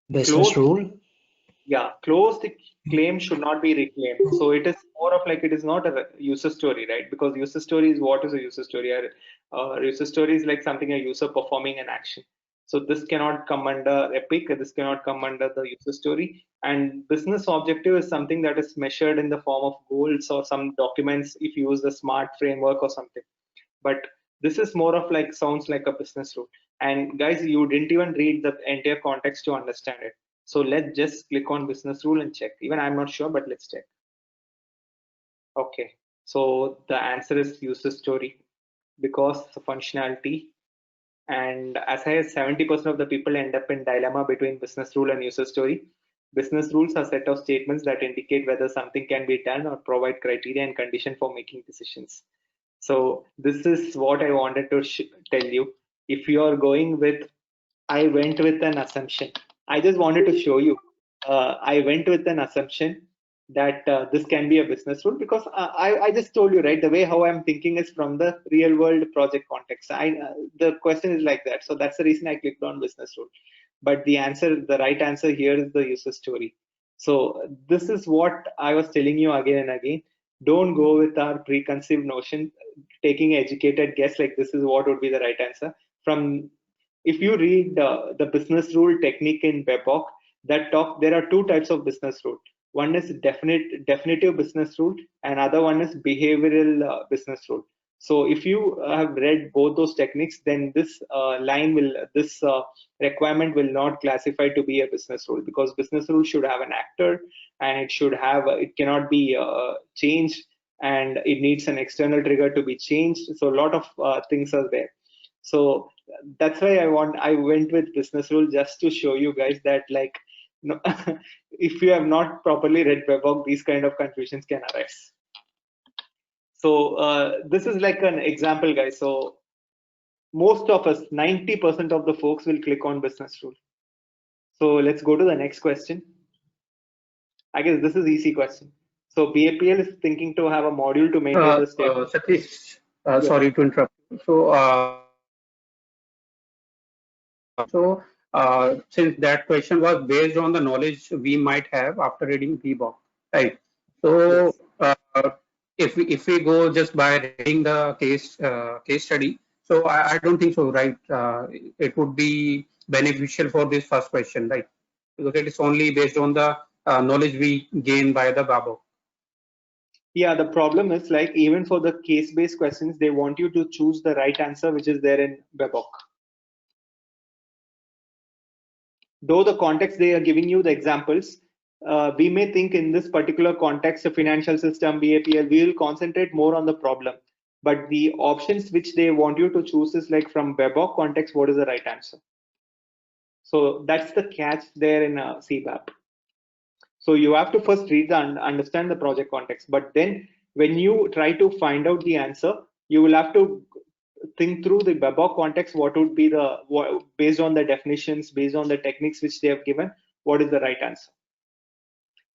Business rule? Yeah, closed claim should not be reclaimed. So it is more of like, it is not a user story, right? Because user story is, what is a user story? User story is like something a user performing an action. So this cannot come under epic, this cannot come under the user story. And business objective is something that is measured in the form of goals or some documents if you use the SMART framework or something. But this is more of like, sounds like a business rule. And guys, you didn't even read the entire context to understand it. So let's just click on business rule and check. Even I'm not sure, but let's check. Okay, so the answer is user story because the functionality. And as high as 70% of the people end up in dilemma between business rule and user story. Business rules are a set of statements that indicate whether something can be done or provide criteria and condition for making decisions. So this is what I wanted to tell you. If you are going with, I went with an assumption. I just wanted to show you. I went with an assumption that this can be a business rule because I just told you, right? The way how I'm thinking is from the real world project context. The question is like that. So that's the reason I clicked on business rule. But the right answer here is the user story. So this is what I was telling you again and again. Don't go with our preconceived notion, taking an educated guess like this is what would be the right answer. If you read the business rule technique in Webhock, there are 2 types of business rule. One is definitive business rule, and other one is behavioral business rule. So if you have read both those techniques, then this requirement will not classify to be a business rule, because business rule should have an actor, and it cannot be changed, and it needs an external trigger to be changed. So a lot of things are there. So that's why I went with business rule, just to show you guys that, like, no, if you have not properly read Webhock, these kind of confusions can arise. So this is like an example, guys. So most of us, 90% of the folks will click on business rule. So let's go to the next question. I guess this is easy question. So BAPL is thinking to have a module to maintain the state. Satish, sorry to interrupt. So since that question was based on the knowledge we might have after reading Webhock, right? So if we go just by reading the case study, so I don't think so, right? It would be beneficial for this first question, right? Because it is only based on the knowledge we gain by the Webhock. Yeah, the problem is, like, even for the case-based questions, they want you to choose the right answer, which is there in Webhock. Though the context they are giving you the examples, we may think in this particular context, a financial system, BAPL, we will concentrate more on the problem. But the options which they want you to choose is like from WebOC context, what is the right answer? So that's the catch there in CBAP. So you have to first read and understand the project context. But then when you try to find out the answer, you will have to think through the WebOC context, what would be based on the definitions, based on the techniques which they have given, what is the right answer.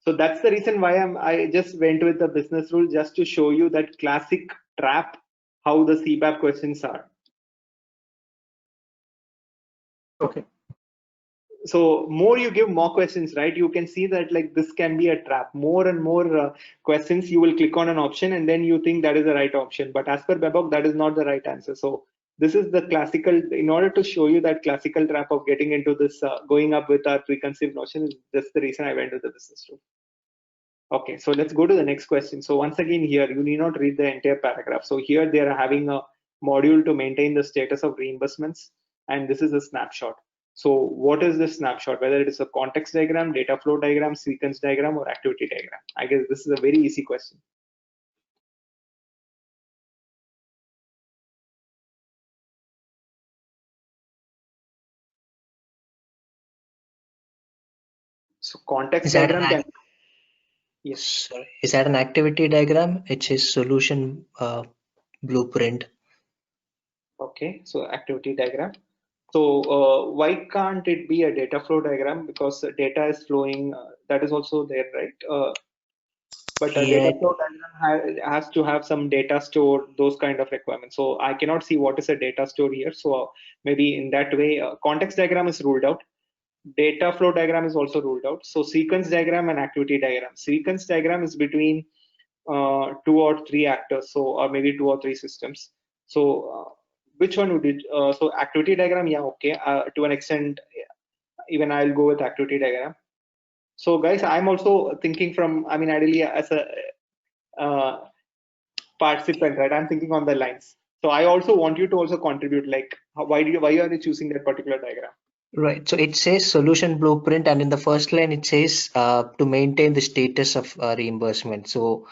So that's the reason why I just went with the business rule, just to show you that classic trap, how the CBAP questions are. Okay. So more you give more questions, right? You can see that like this can be a trap. More and more questions, you will click on an option and then you think that is the right option. But as per WebOC, that is not the right answer. So this is the classical, in order to show you that classical trap of getting into this, going up with our preconceived notion, that's the reason I went to the business rule. Okay, so let's go to the next question. So once again here, you need not read the entire paragraph. So here they are having a module to maintain the status of reimbursements, and this is a snapshot. So what is this snapshot? Whether it is a context diagram, data flow diagram, sequence diagram, or activity diagram? I guess this is a very easy question. So context diagram can... Yes. Sorry, is that an activity diagram? It says solution blueprint. Okay, so activity diagram. So why can't it be a data flow diagram? Because data is flowing, that is also there, right? But a data flow diagram has to have some data store, those kind of requirements. So I cannot see what is a data store here. So maybe in that way, context diagram is ruled out. Data flow diagram is also ruled out. So sequence diagram and activity diagram. Sequence diagram is between 2 or 3 actors, so or maybe 2 or 3 systems. So which one would it? So activity diagram, yeah, okay. To an extent, even I'll go with activity diagram. So guys, I'm also thinking from, I mean, ideally as a participant, right? I'm thinking on the lines. So I also want you to also contribute. Like, why are you choosing that particular diagram? Right. So it says solution blueprint, and in the first line it says to maintain the status of reimbursement. So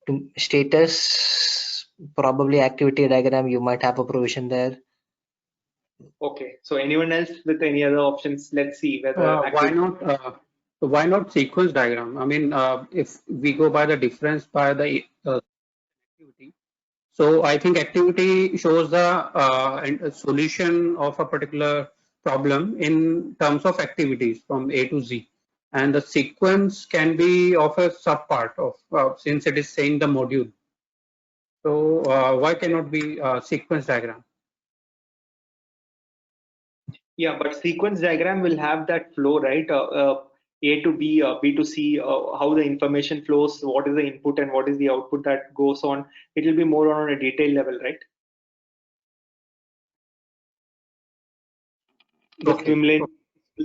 to status, probably activity diagram, you might have a provision there. Okay. So anyone else with any other options? Let's see whether Why not sequence diagram? I mean, if we go by the difference by the activity, so I think activity shows the solution of a particular problem in terms of activities from A to Z, and the sequence can be of a subpart of since it is saying the module. So why cannot be sequence diagram? Yeah, but sequence diagram will have that flow, right? A to B, B to C, how the information flows, what is the input and what is the output that goes on. It will be more on a detailed level, right? The Okay. swim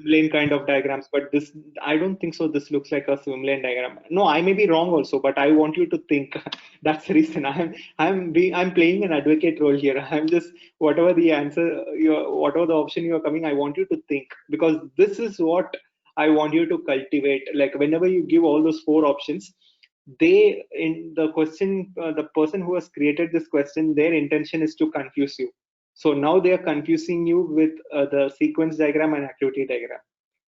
lane kind of diagrams, but this, I don't think so. This looks like a swim lane diagram. No, I may be wrong also, but I want you to think. That's the reason I'm playing an advocate role here. I'm just, whatever the answer, whatever the option you are coming, I want you to think, because this is what I want you to cultivate. Like whenever you give all those 4 options, they in the question, the person who has created this question, their intention is to confuse you. So now they are confusing you with the sequence diagram and activity diagram.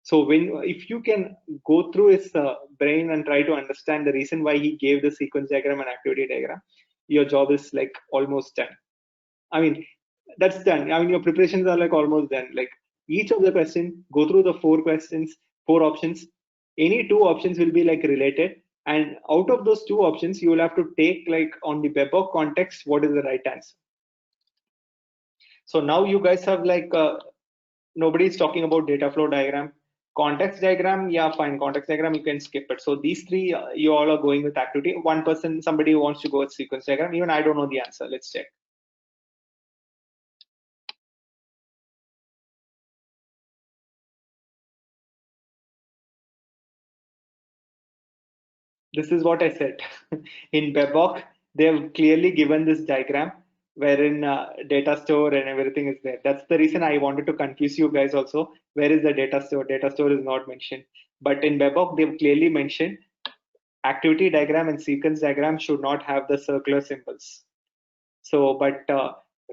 So if you can go through his brain and try to understand the reason why he gave the sequence diagram and activity diagram, your job is like almost done. I mean, that's done. I mean, your preparations are like almost done. Like each of the questions, go through the 4 questions, 4 options. Any 2 options will be like related. And out of those 2 options, you will have to take like on the WebOC context, what is the right answer. So now you guys have like, nobody's talking about data flow diagram. Context diagram, yeah, fine. Context diagram, you can skip it. So these 3, you all are going with activity. One person, somebody who wants to go with sequence diagram. Even I don't know the answer. Let's check. This is what I said. In WebOC, they have clearly given this diagram wherein data store and everything is there. That's the reason I wanted to confuse you guys also. Where is the data store? Data store is not mentioned. But in Babok, they've clearly mentioned activity diagram and sequence diagram should not have the circular symbols. So, but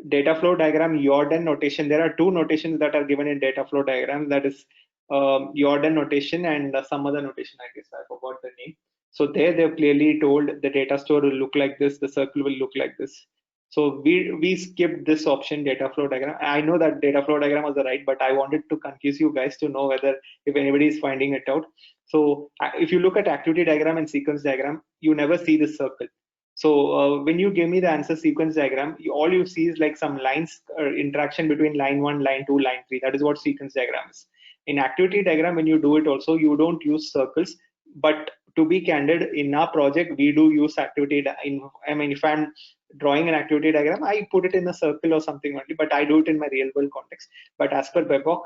data flow diagram, Jordan notation, there are two notations that are given in data flow diagram. That is Jordan notation and some other notation, I guess I forgot the name. So there they've clearly told the data store will look like this, the circle will look like this. So we skipped this option, data flow diagram. I know that data flow diagram was the right, but I wanted to confuse you guys to know whether if anybody is finding it out. So if you look at activity diagram and sequence diagram, you never see this circle. So when you give me the answer sequence diagram, all you see is like some lines interaction between line 1, line 2, line 3. That is what sequence diagram is. In activity diagram, when you do it also, you don't use circles. But to be candid, in our project, we do use activity. I mean, if I'm drawing an activity diagram, I put it in a circle or something only, but I do it in my real world context. But as per Babok,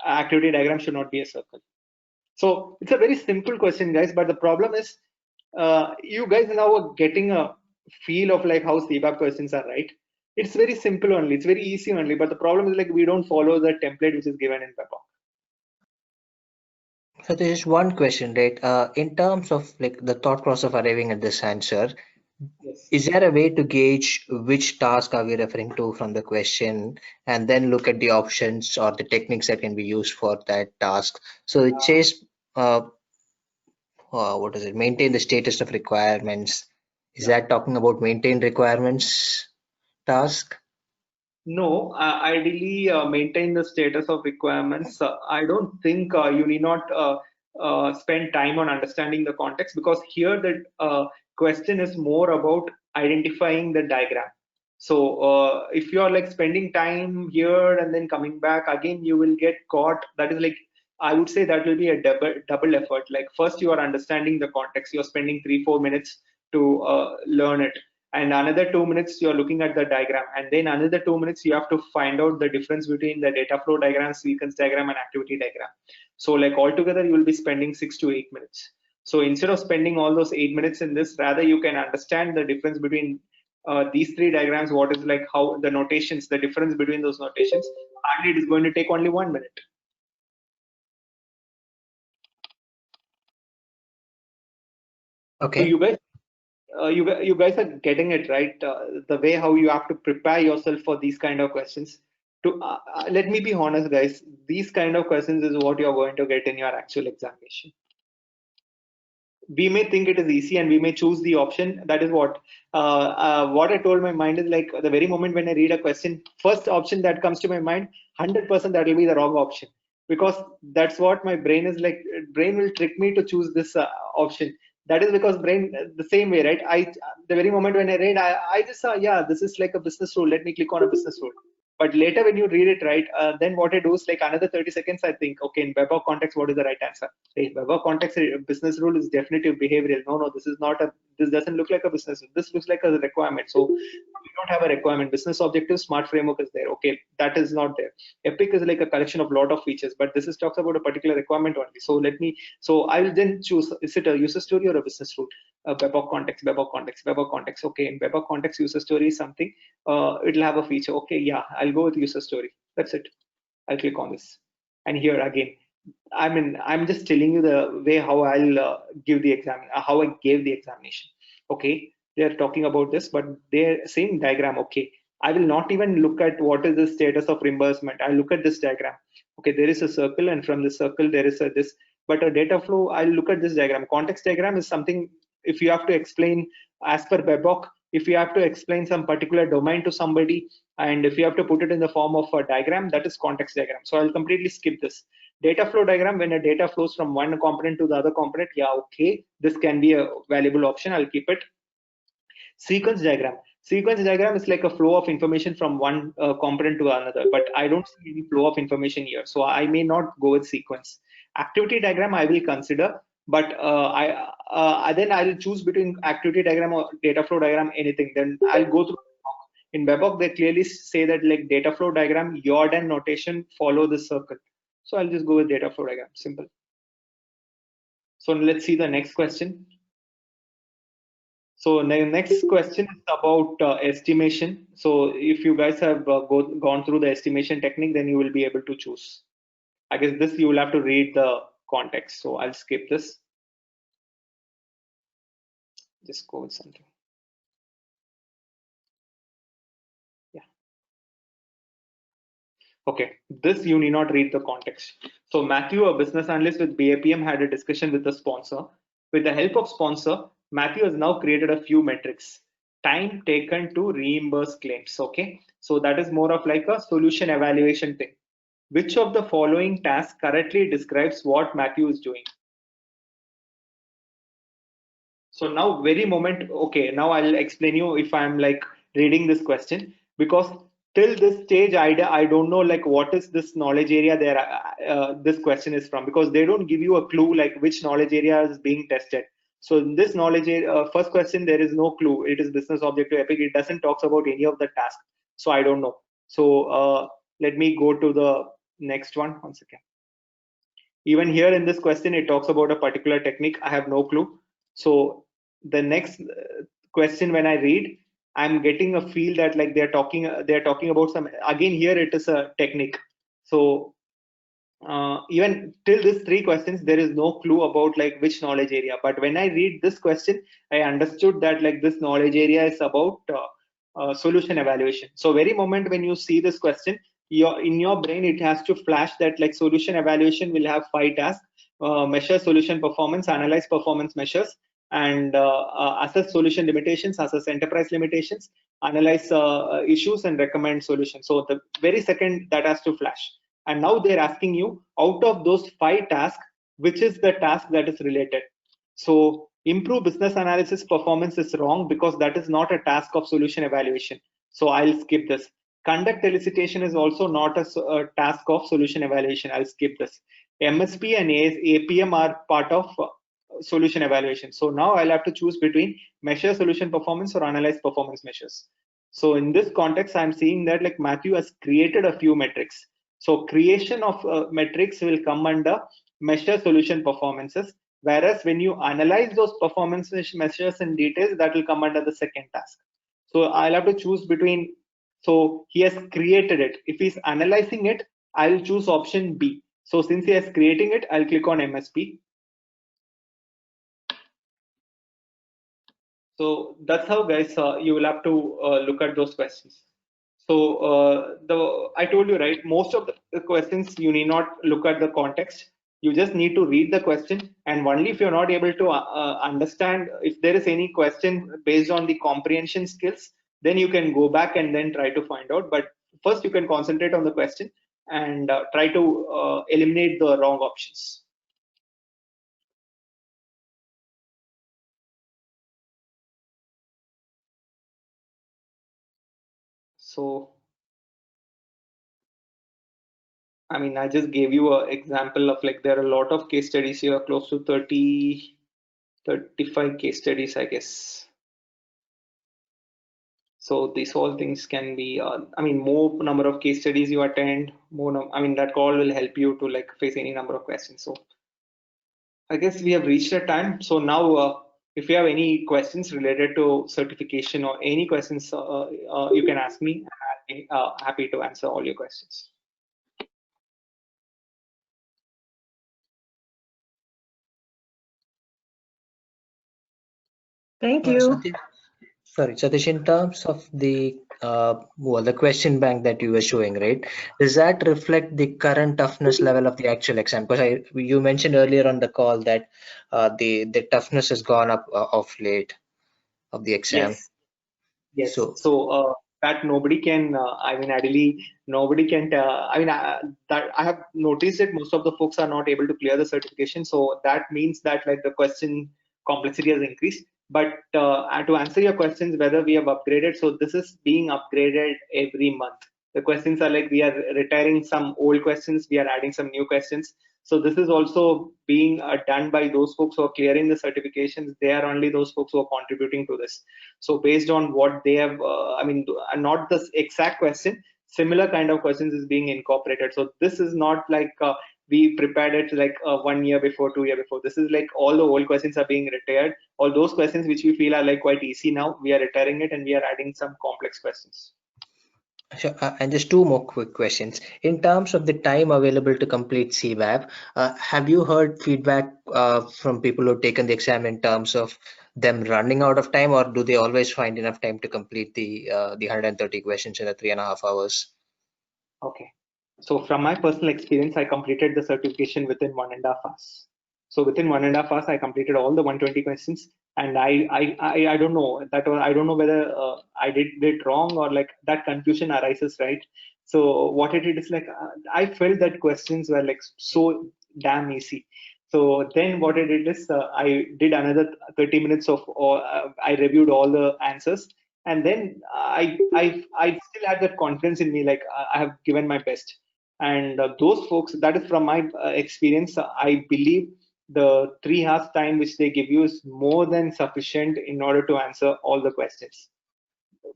activity diagram should not be a circle. So it's a very simple question, guys. But the problem is, you guys now are getting a feel of like how CBAP questions are, right? It's very simple only. It's very easy only. But the problem is like we don't follow the template which is given in Babok. So there's one question, right? In terms of like the thought process of arriving at this answer, Yes. is there a way to gauge which task are we referring to from the question and then look at the options or the techniques that can be used for that task? So it says, what is it? Maintain the status of requirements. Is that talking about maintain requirements task? No, ideally maintain the status of requirements. I don't think you need not spend time on understanding the context, because here the question is more about identifying the diagram. So if you're like spending time here and then coming back again, you will get caught. That is like, I would say that will be a double effort. Like first you are understanding the context. You're spending 3-4 minutes to learn it, and another 2 minutes you're looking at the diagram, and then another 2 minutes you have to find out the difference between the data flow diagram, sequence diagram, and activity diagram. So like altogether you will be spending 6 to 8 minutes. So instead of spending all those 8 minutes in this, rather you can understand the difference between these three diagrams, what is like how the notations, the difference between those notations, and it is going to take only 1 minute. Okay. So you guys are getting it right, the way how you have to prepare yourself for these kind of questions. To let me be honest, guys, these kind of questions is what you're going to get in your actual examination. We may think it is easy and we may choose the option. That is what I told my mind is like the very moment when I read a question, first option that comes to my mind, 100% that will be the wrong option, because that's what my brain is like. Brain will trick me to choose this option. That is because brain the same way, right? The very moment when I read, I just saw, yeah, this is like a business rule. Let me click on a business rule. But later when you read it, right, then what I do is like another 30 seconds, I think, okay, in Babok context, what is the right answer? Hey, Babok context, business rule is definitive behavioral. No, this is not a, this doesn't look like a business rule. This looks like a requirement. So we don't have a requirement. Business objective, smart framework is there. Okay, that is not there. Epic is like a collection of lot of features, but this is talks about a particular requirement only. So I will then choose, is it a user story or a business rule? Babok context, Babok context, Babok context. Okay, in Babok context, user story is something. It'll have a feature. Okay, yeah, I'll go with user story. That's it. I'll click on this. And here again, I mean, I'm just telling you the way how I'll give the exam, how I gave the examination. Okay, they're talking about this, but they're same diagram. Okay, I will not even look at what is the status of reimbursement. I'll look at this diagram. Okay, there is a circle, and from the circle there is a this. But a data flow, I'll look at this diagram. Context diagram is something, if you have to explain as per Babok, if you have to explain some particular domain to somebody, and if you have to put it in the form of a diagram, that is context diagram. So I'll completely skip this. Data flow diagram, when a data flows from one component to the other component, yeah, okay, this can be a valuable option. I'll keep it. Sequence diagram. Sequence diagram is like a flow of information from one component to another, but I don't see any flow of information here, so I may not go with sequence. Activity diagram I will consider, but then I'll choose between activity diagram or data flow diagram, anything. Then I'll go through. In Babok, they clearly say that like data flow diagram, Jordan notation, follow the circle. So I'll just go with data flow diagram, simple. So let's see the next question. So the next question is about estimation. So if you guys have gone through the estimation technique, then you will be able to choose. I guess this you will have to read the context. So I'll skip this. Just go with something. Yeah. Okay, this you need not read the context. So Matthew, a business analyst with BAPM, had a discussion with the sponsor. With the help of sponsor, Matthew has now created a few metrics. Time taken to reimburse claims. Okay, so that is more of like a solution evaluation thing. Which of the following tasks correctly describes what Matthew is doing? So now very moment, okay, now I'll explain you if I'm like reading this question, because till this stage I don't know like what is this knowledge area there this question is from, because they don't give you a clue like which knowledge area is being tested. So in this knowledge area, first question, there is no clue. It is business objective epic. It doesn't talks about any of the tasks. So I don't know. So let me go to the next one. Once again. Even here in this question, it talks about a particular technique. I have no clue. So the next question, when I read, I'm getting a feel that like they're talking about some, again here it is a technique. So even till this 3 questions, there is no clue about like which knowledge area. But when I read this question, I understood that like this knowledge area is about solution evaluation. So very moment when you see this question, in your brain it has to flash that like solution evaluation will have 5 tasks: measure solution performance, analyze performance measures, and assess solution limitations, assess enterprise limitations, analyze issues, and recommend solutions. So the very second that has to flash. And now they're asking you, out of those 5 tasks, which is the task that is related? So improve business analysis performance is wrong, because that is not a task of solution evaluation. So I'll skip this. Conduct elicitation is also not a task of solution evaluation. I'll skip this. MSP and APM are part of solution evaluation. So now I'll have to choose between measure solution performance or analyze performance measures. So in this context, I'm seeing that like Matthew has created a few metrics. So creation of metrics will come under measure solution performances, whereas when you analyze those performance measures in details, that will come under the second task. So I'll have to choose between. So he has created it. If he's analyzing it, I'll choose option B. So since he is creating it, I'll click on MSP. So that's how, guys, you will have to look at those questions. So I told you, right, most of the questions you need not look at the context. You just need to read the question, and only if you're not able to understand, if there is any question based on the comprehension skills, then you can go back and then try to find out. But first you can concentrate on the question and try to eliminate the wrong options. So I mean, I just gave you an example of like there are a lot of case studies here, close to 30, 35 case studies, I guess. So these all things can be, I mean, more number of case studies you attend, I mean, that call will help you to like face any number of questions. So I guess we have reached a time. So now, if you have any questions related to certification or any questions, you can ask me. I'll be happy to answer all your questions. Thank you. Sorry, Satish, in terms of the the question bank that you were showing, right? Does that reflect the current toughness level of the actual exam? Because you mentioned earlier on the call that the toughness has gone up of late of the exam. Yes. So that nobody can. I mean, ideally, nobody can. I mean, that I have noticed that most of the folks are not able to clear the certification. So that means that like the question complexity has increased. But to answer your questions, whether we have upgraded, so this is being upgraded every month. The questions are like we are retiring some old questions, we are adding some new questions. So this is also being done by those folks who are clearing the certifications. They are only those folks who are contributing to this. So based on what they have, I mean, not the exact question, similar kind of questions is being incorporated. So this is not like we prepared it like 1 year before, 2 years before. This is like all the old questions are being retired. All those questions which we feel are like quite easy now, we are retiring it and we are adding some complex questions. Sure. And just two more quick questions. In terms of the time available to complete CBAP, have you heard feedback from people who've taken the exam in terms of them running out of time, or do they always find enough time to complete the 130 questions in the 3.5 hours? Okay. So from my personal experience, I completed the certification within 1.5 hours. So within 1.5 hours, I completed all the 120 questions, and I don't know that, I don't know whether I did it wrong, or like that confusion arises, right? So what it is like, I felt that questions were like so damn easy. So then what I did is I did another 30 minutes of, I reviewed all the answers, and then I still had that confidence in me, like I have given my best. And those folks, that is from my experience, I believe the 3 hours time which they give you is more than sufficient in order to answer all the questions.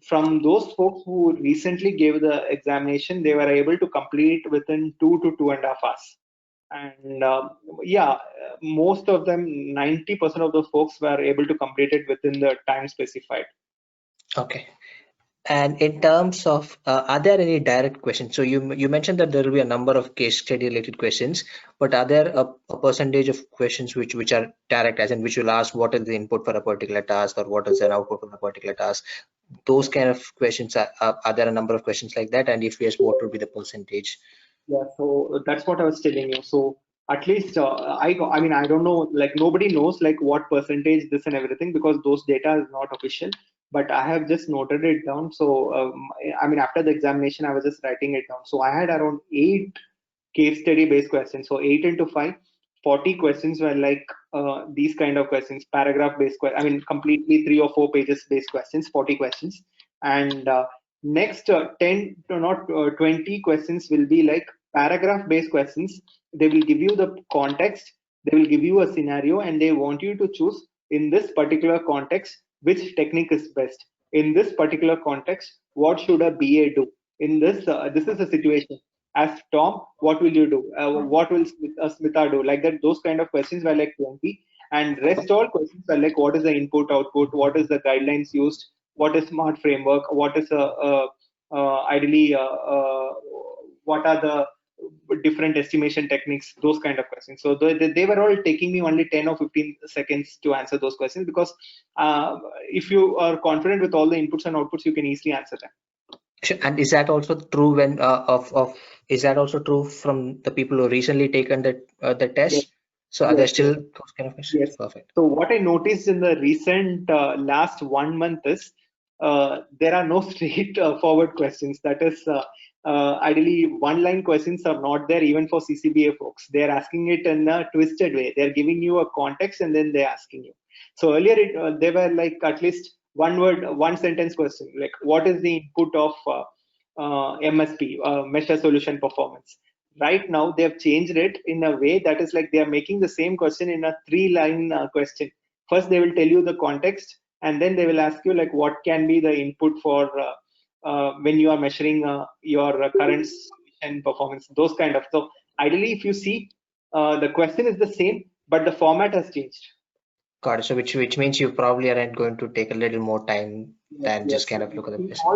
From those folks who recently gave the examination, they were able to complete within 2 to 2.5 hours. And yeah, most of them, 90% of those folks were able to complete it within the time specified. Okay. And in terms of, are there any direct questions? So you mentioned that there will be a number of case study related questions, but are there a percentage of questions which are direct, as in which will ask what is the input for a particular task, or what is an output for a particular task? Those kind of questions, are there a number of questions like that? And if yes, what would be the percentage? Yeah, so that's what I was telling you. So at least I mean, I don't know, like nobody knows like what percentage this and everything, because those data is not official. But I have just noted it down. So I mean, after the examination, I was just writing it down. So I had around 8 case study based questions. So 8 into 5, 40 questions were like these kind of questions, paragraph based I mean, completely 3 or 4 pages based questions, 40 questions. And next 10 to not 20 questions will be like paragraph based questions. They will give you the context, they will give you a scenario, and they want you to choose in this particular context which technique is best. In this particular context, what should a BA do? In this, this is a situation. As Tom, what will you do? What will Smita do? Like that, those kind of questions were like 20. And rest all questions are like, what is the input output? What is the guidelines used? What is smart framework? What is ideally what are the different estimation techniques? Those kind of questions. So they were all taking me only 10 or 15 seconds to answer those questions, because if you are confident with all the inputs and outputs, you can easily answer them. And is that also true when is that also true from the people who recently taken the test? Yes. So are there still those kind of questions? Yes. Perfect. So what I noticed in the recent last 1 month is there are no straightforward questions. That is, ideally, one-line questions are not there even for CCBA folks. They're asking it in a twisted way. They're giving you a context and then they're asking you. So earlier, they were like at least one word, one sentence question, like what is the input of MSP, measure solution performance. Right now, they have changed it in a way that is like they are making the same question in a 3-line question. First, they will tell you the context, and then they will ask you like what can be the input for when you are measuring your current solution performance. Those kind of. So ideally, if you see, the question is the same, but the format has changed. Got it. So which means you probably aren't going to take a little more time than just kind of look at the question.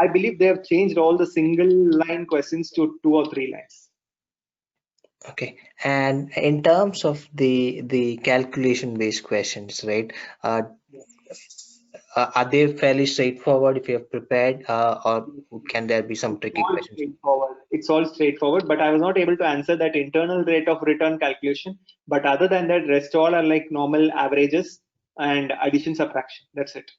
I believe they have changed all the single line questions to 2 or 3 lines. Okay. And in terms of the calculation based questions, right? Are they fairly straightforward if you have prepared, or can there be some tricky questions? It's all straightforward, but I was not able to answer that internal rate of return calculation. But other than that, rest all are like normal averages and addition subtraction. That's it.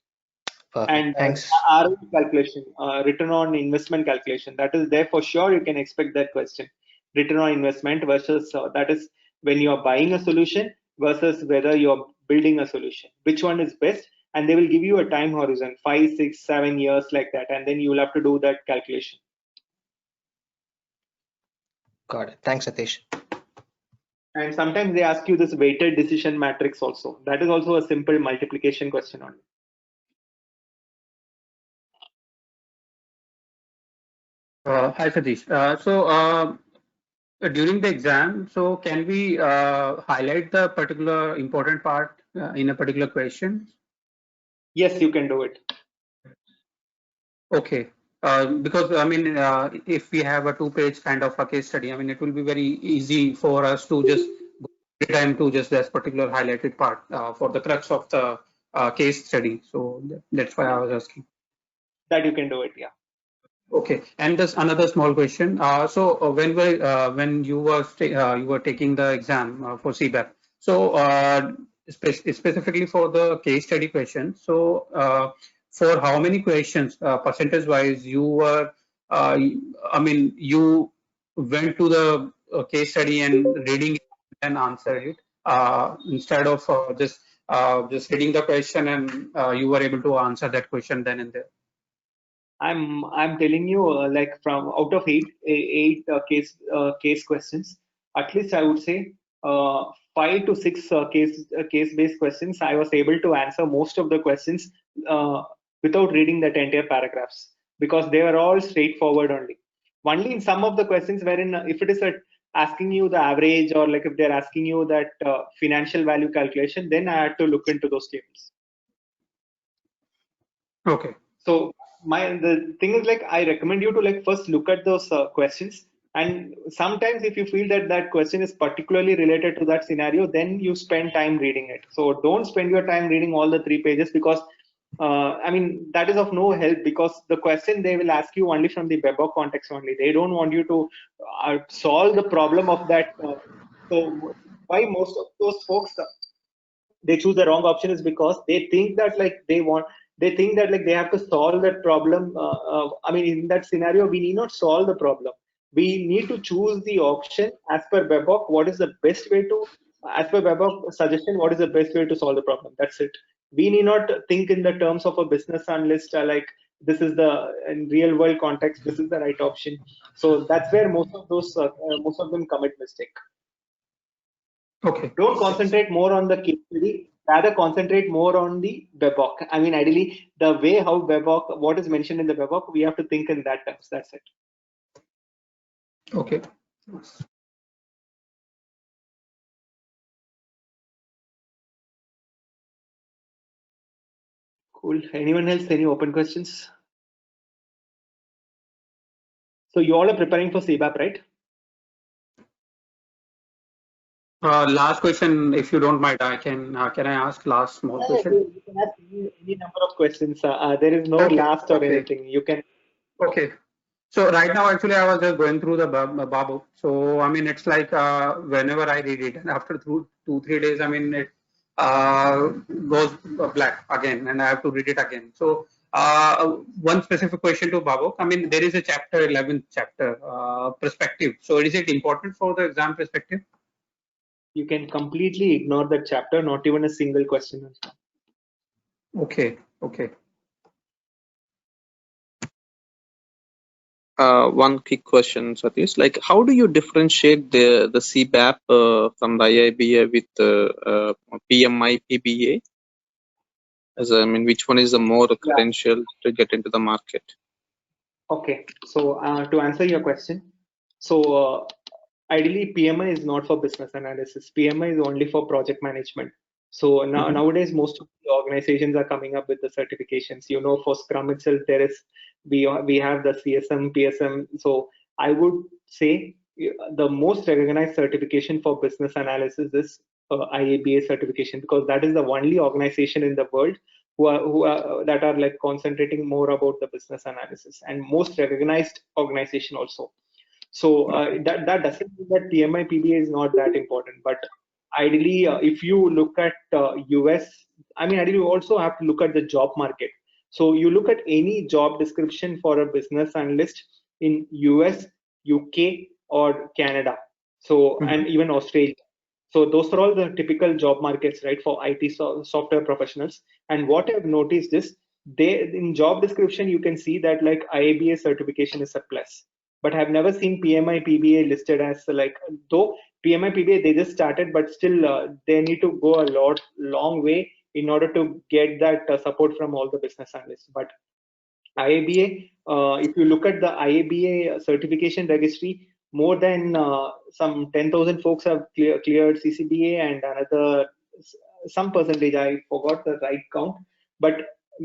Perfect. And thanks. ROI calculation, return on investment calculation, that is there for sure. You can expect that question. Return on investment versus that is when you are buying a solution versus whether you are building a solution. Which one is best? And they will give you a time horizon, 5, 6, 7 years like that, and then you will have to do that calculation. Got it. Thanks, Satish. And sometimes they ask you this weighted decision matrix also. That is also a simple multiplication question only. Hi, Satish. During the exam, so can we highlight the particular important part in a particular question? Yes, you can do it. Okay. because I mean, if we have a 2-page kind of a case study, I mean, it will be very easy for us to just go every time to just this particular highlighted part for the crux of the case study. So that's why I was asking. That you can do it, yeah. Okay, and just another small question. When you were taking the exam for CBAP, so specifically for the case study question, so for how many questions, percentage wise, you were, I mean, you went to the case study and reading it and answer it instead of just reading the question and you were able to answer that question then and there. I'm telling you, like from out of eight case questions, at least I would say 5 to 6 case based questions. I was able to answer most of the questions without reading that entire paragraphs, because they were all straightforward only. Only in some of the questions wherein if it is asking you the average, or like if they're asking you that financial value calculation, then I had to look into those tables. Okay. So the thing is, like, I recommend you to like first look at those questions, and sometimes if you feel that that question is particularly related to that scenario, then you spend time reading it. So don't spend your time reading all the 3 pages, because I mean, that is of no help, because the question they will ask you only from the WebOp context only. They don't want you to solve the problem of that. So why most of those folks they choose the wrong option is because they think that like they think that like they have to solve that problem. I mean, in that scenario, we need not solve the problem. We need to choose the option as per WebOp. What is the best way to, as per WebOp suggestion, what is the best way to solve the problem? That's it. We need not think in the terms of a business analyst, like this is the in real world context, this is the right option. So that's where most of them commit mistake. Okay. Don't concentrate more on the case study, rather concentrate more on the WebOp. I mean, ideally, the way how WebOp, what is mentioned in the WebOp, we have to think in that terms. That's it. Okay. Cool. Anyone else? Any open questions? So you all are preparing for CBAP, right? Last question, if you don't mind, can I ask last small question? You can ask any number of questions. There is no last or anything. You can. Okay. So right now, actually, I was just going through the Babu. So I mean, it's like whenever I read it, and after 2-3 days, I mean, it goes black again, and I have to read it again. So one specific question to Babu. I mean, there is a chapter 11th chapter perspective. So is it important for the exam perspective? You can completely ignore that chapter. Not even a single question. Okay. Okay. One quick question, Satish. Like, how do you differentiate the CBAP from the IIBA with PMI, PBA? As I mean, which one is the more credential to get into the market? Okay, so to answer your question, so ideally PMI is not for business analysis. PMI is only for project management. So now nowadays most of the organizations are coming up with the certifications. You know, for Scrum itself, there is we have the CSM, PSM. So I would say the most recognized certification for business analysis is IABA certification, because that is the only organization in the world that are like concentrating more about the business analysis, and most recognized organization also. So that doesn't mean that PMI PBA is not that important, but ideally if you look at US, I mean, ideally you also have to look at the job market. So you look at any job description for a business analyst in US, UK, or Canada, so and even Australia. So those are all the typical job markets, right, for IT software professionals. And what I've noticed is they in job description you can see that like IABA certification is a plus, but I've never seen PMI PBA listed as like, though PMI PBA they just started, but still they need to go a long way in order to get that support from all the business analysts. But IABA, if you look at the IABA certification registry, more than some 10,000 folks have cleared CCBA, and another some percentage, I forgot the right count, but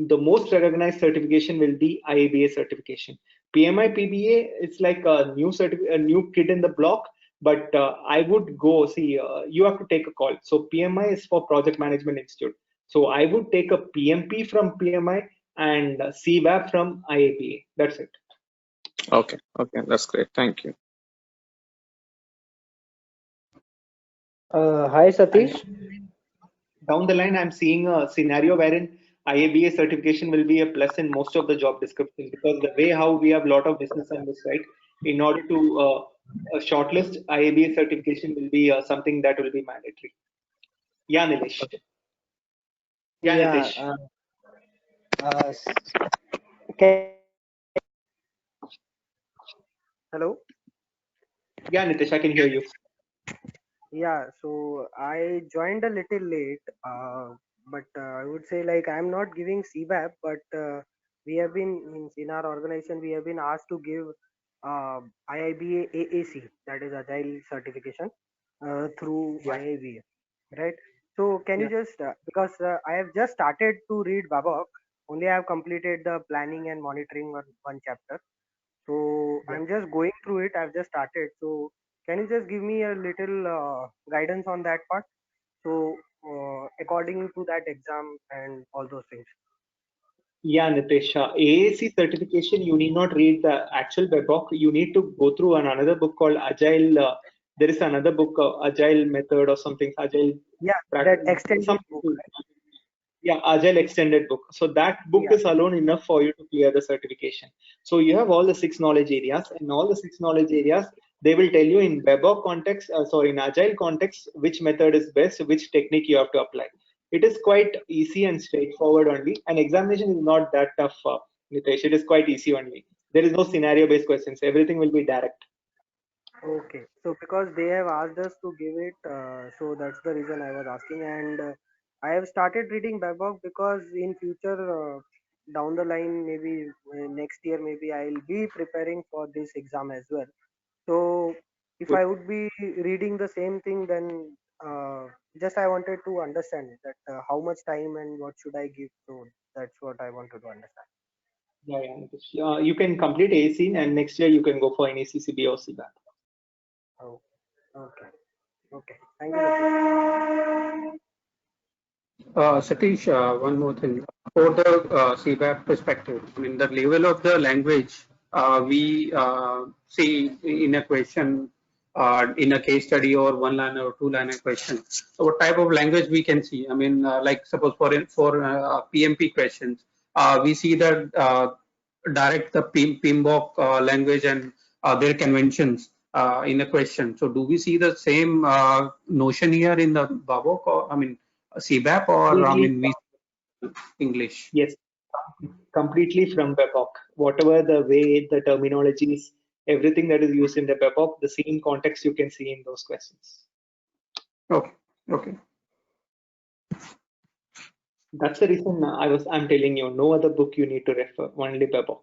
the most recognized certification will be IABA certification. PMI PBA, it's like a new kid in the block, but I would go see. You have to take a call. So PMI is for Project Management Institute. So I would take a PMP from PMI and CBAP from IABA. That's it. Okay, that's great. Thank you. Hi, Satish. Down the line, I'm seeing a scenario wherein IABA certification will be a plus in most of the job description, because the way how we have a lot of business analysts, right? In order to shortlist, IABA certification will be something that will be mandatory. Yeah, Nilesh. Yeah, Nitish. Hello. Yeah, Nitish, I can hear you. Yeah, so I joined a little late, but I would say like I'm not giving CBAP, but we have been in our organization we have been asked to give IIBA AAC, that is Agile certification, through Yeah. IIBA, right? So can you just because I have just started to read Babok, only I have completed the planning and monitoring one chapter. So Yeah. I'm just going through it. I've just started. So can you just give me a little guidance on that part? So according to that exam and all those things. Yeah, Nitish. AAC certification, you need not read the actual webbook. You need to go through another book called Agile. There is another book, Agile Method or something. Agile. Yeah, Practice, that extended book. Yeah, Agile Extended book. So that book is alone enough for you to clear the certification. So you have all the 6 knowledge areas, and all the 6 knowledge areas, they will tell you in webbook context, in Agile context, which method is best, which technique you have to apply. It is quite easy and straightforward only. And examination is not that tough, Nitesh. It is quite easy only. There is no scenario-based questions. Everything will be direct. Okay, so because they have asked us to give it, so that's the reason I was asking. And I have started reading Babok because in future, down the line, maybe next year, maybe I'll be preparing for this exam as well. So if Good. I would be reading the same thing, then just I wanted to understand that how much time and what should I give. So that's what I wanted to understand. Yeah, Nitesh. You can complete AC, and next year you can go for any CCB or CBAP. Oh, okay, okay. Thank you. Satish. Satish, one more thing. For the CBAP perspective, I mean, the level of the language we see in a question, in a case study or one line or two line question. So what type of language we can see? I mean, like suppose for PMP questions, we see that direct the PMBOK language and their conventions in a question. So do we see the same notion here in the Babok, or I mean CBAP, or I mean we English? Yes, completely from Babok. Whatever the way, the terminologies, everything that is used in the Babok, the same context you can see in those questions. Okay, okay. That's the reason I'm telling you, no other book you need to refer, only Babok.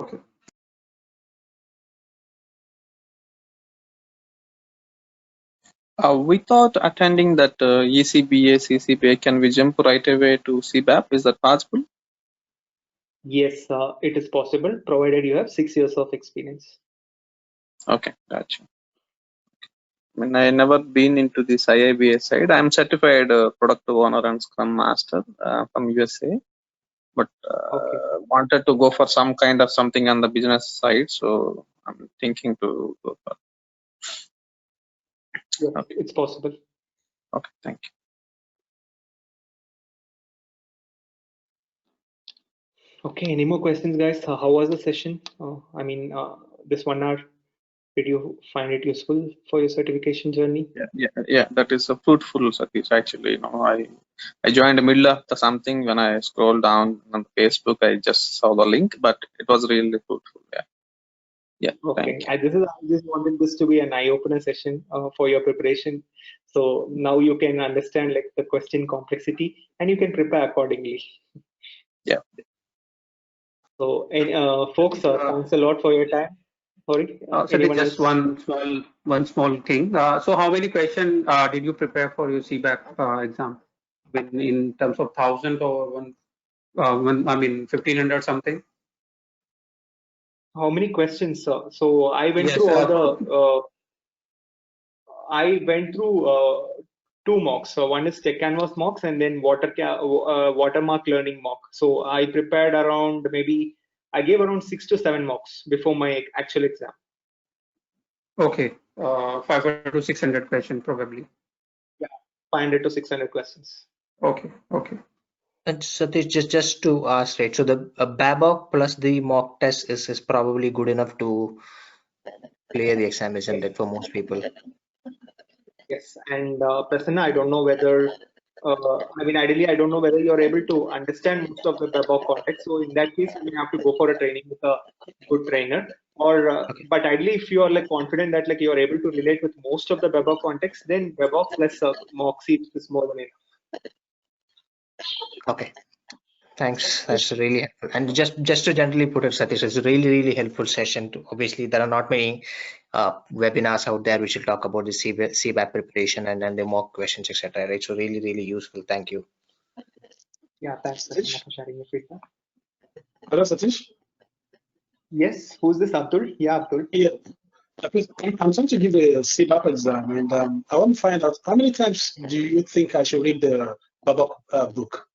Okay. Without attending that ECBA, CCBA, can we jump right away to CBAP? Is that possible? Yes, it is possible, provided you have 6 years of experience. Okay, gotcha. I mean, I never been into this IIBA side. I'm certified product owner and Scrum Master from USA, but wanted to go for some kind of something on the business side. So I'm thinking to go for. Yes, okay. It's possible. Okay, thank you. Okay, any more questions, guys? How was the session? I mean, this 1 hour, did you find it useful for your certification journey? Yeah, that is a fruitful, Satish. Actually, you know, I joined the middle of the something. When I scrolled down on Facebook, I just saw the link, but it was really fruitful. Yeah. Okay, I just wanted this to be an eye-opener session for your preparation. So now you can understand like the question complexity and you can prepare accordingly. Yeah. So, folks, thanks a lot for your time. Sorry, So just one small thing. So how many questions did you prepare for your CBAP exam? in terms of 1,000 or 1,500 something? How many questions, sir? So I went Yes, through all the. I went through two mocks. So one is Tech Canvas mocks and then Watermark Learning mock. So I prepared around I gave around 6 to 7 mocks before my actual exam. Okay, 500 to 600 questions probably. Yeah, 500 to 600 questions. Okay, okay. And Satish, just to ask, right? So the Babok plus the mock test is probably good enough to clear the exam, isn't it, for most people? Yes, and Prasanna, I don't know whether, ideally, I don't know whether you're able to understand most of the Babok context. So in that case, you may have to go for a training with a good trainer. Or, Okay. but ideally, if you are like confident that like you're able to relate with most of the Babok context, then Babok plus Moxie is more than enough. Okay. Thanks. That's really helpful. And just to generally put it, Satish, it's a really helpful session. Obviously, there are not many webinars out there which will talk about the CBAP preparation and then the mock questions, etc. Right? So really useful. Thank you. Yeah, thanks Prasanna, for sharing your feedback. Hello, Satish. Yes, who's this, Abdul? Yeah, Abdul. Yeah. I'm trying to give a CBAP exam, and I want to find out how many times do you think I should read the Babok book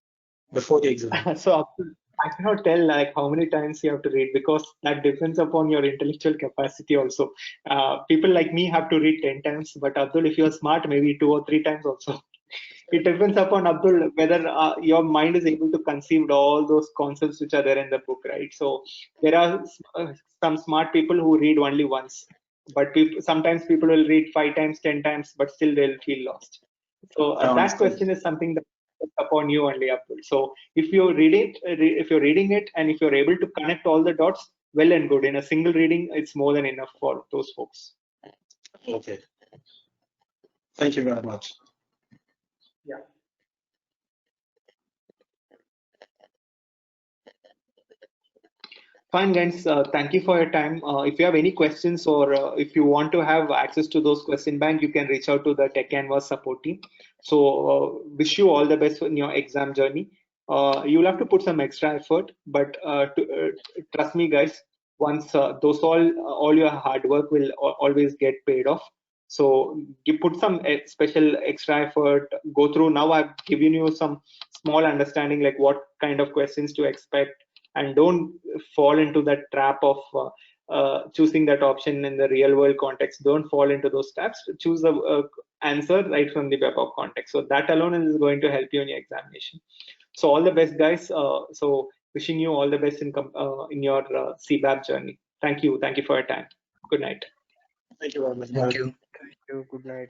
before the exam? So Abdul, I cannot tell like how many times you have to read because that depends upon your intellectual capacity also. People like me have to read 10 times, but Abdul, if you're smart, maybe 2 or 3 times also. It depends upon Abdul whether your mind is able to conceive all those concepts which are there in the book, right? So there are some smart people who read only once, but sometimes people will read 5 times, 10 times, but still they'll feel lost. So that question is something that depends upon you only, Abdul. So if you're reading it, and if you're able to connect all the dots, well and good. In a single reading, it's more than enough for those folks. Okay. Thank you very much. Yeah. Fine, guys. Thank you for your time. If you have any questions or if you want to have access to those question bank, you can reach out to the Tech Canvas support team. So wish you all the best in your exam journey. You'll have to put some extra effort, but trust me, guys. Once those all your hard work will always get paid off. So you put some special extra effort. Go through. Now I've given you some small understanding like what kind of questions to expect. And don't fall into that trap of choosing that option in the real world context. Don't fall into those traps. Choose the answer right from the Babok context. So that alone is going to help you in your examination. So all the best, guys. So wishing you all the best in your CBAP journey. Thank you. Thank you for your time. Good night. Thank you very much. Thank you. Thank you. Good night.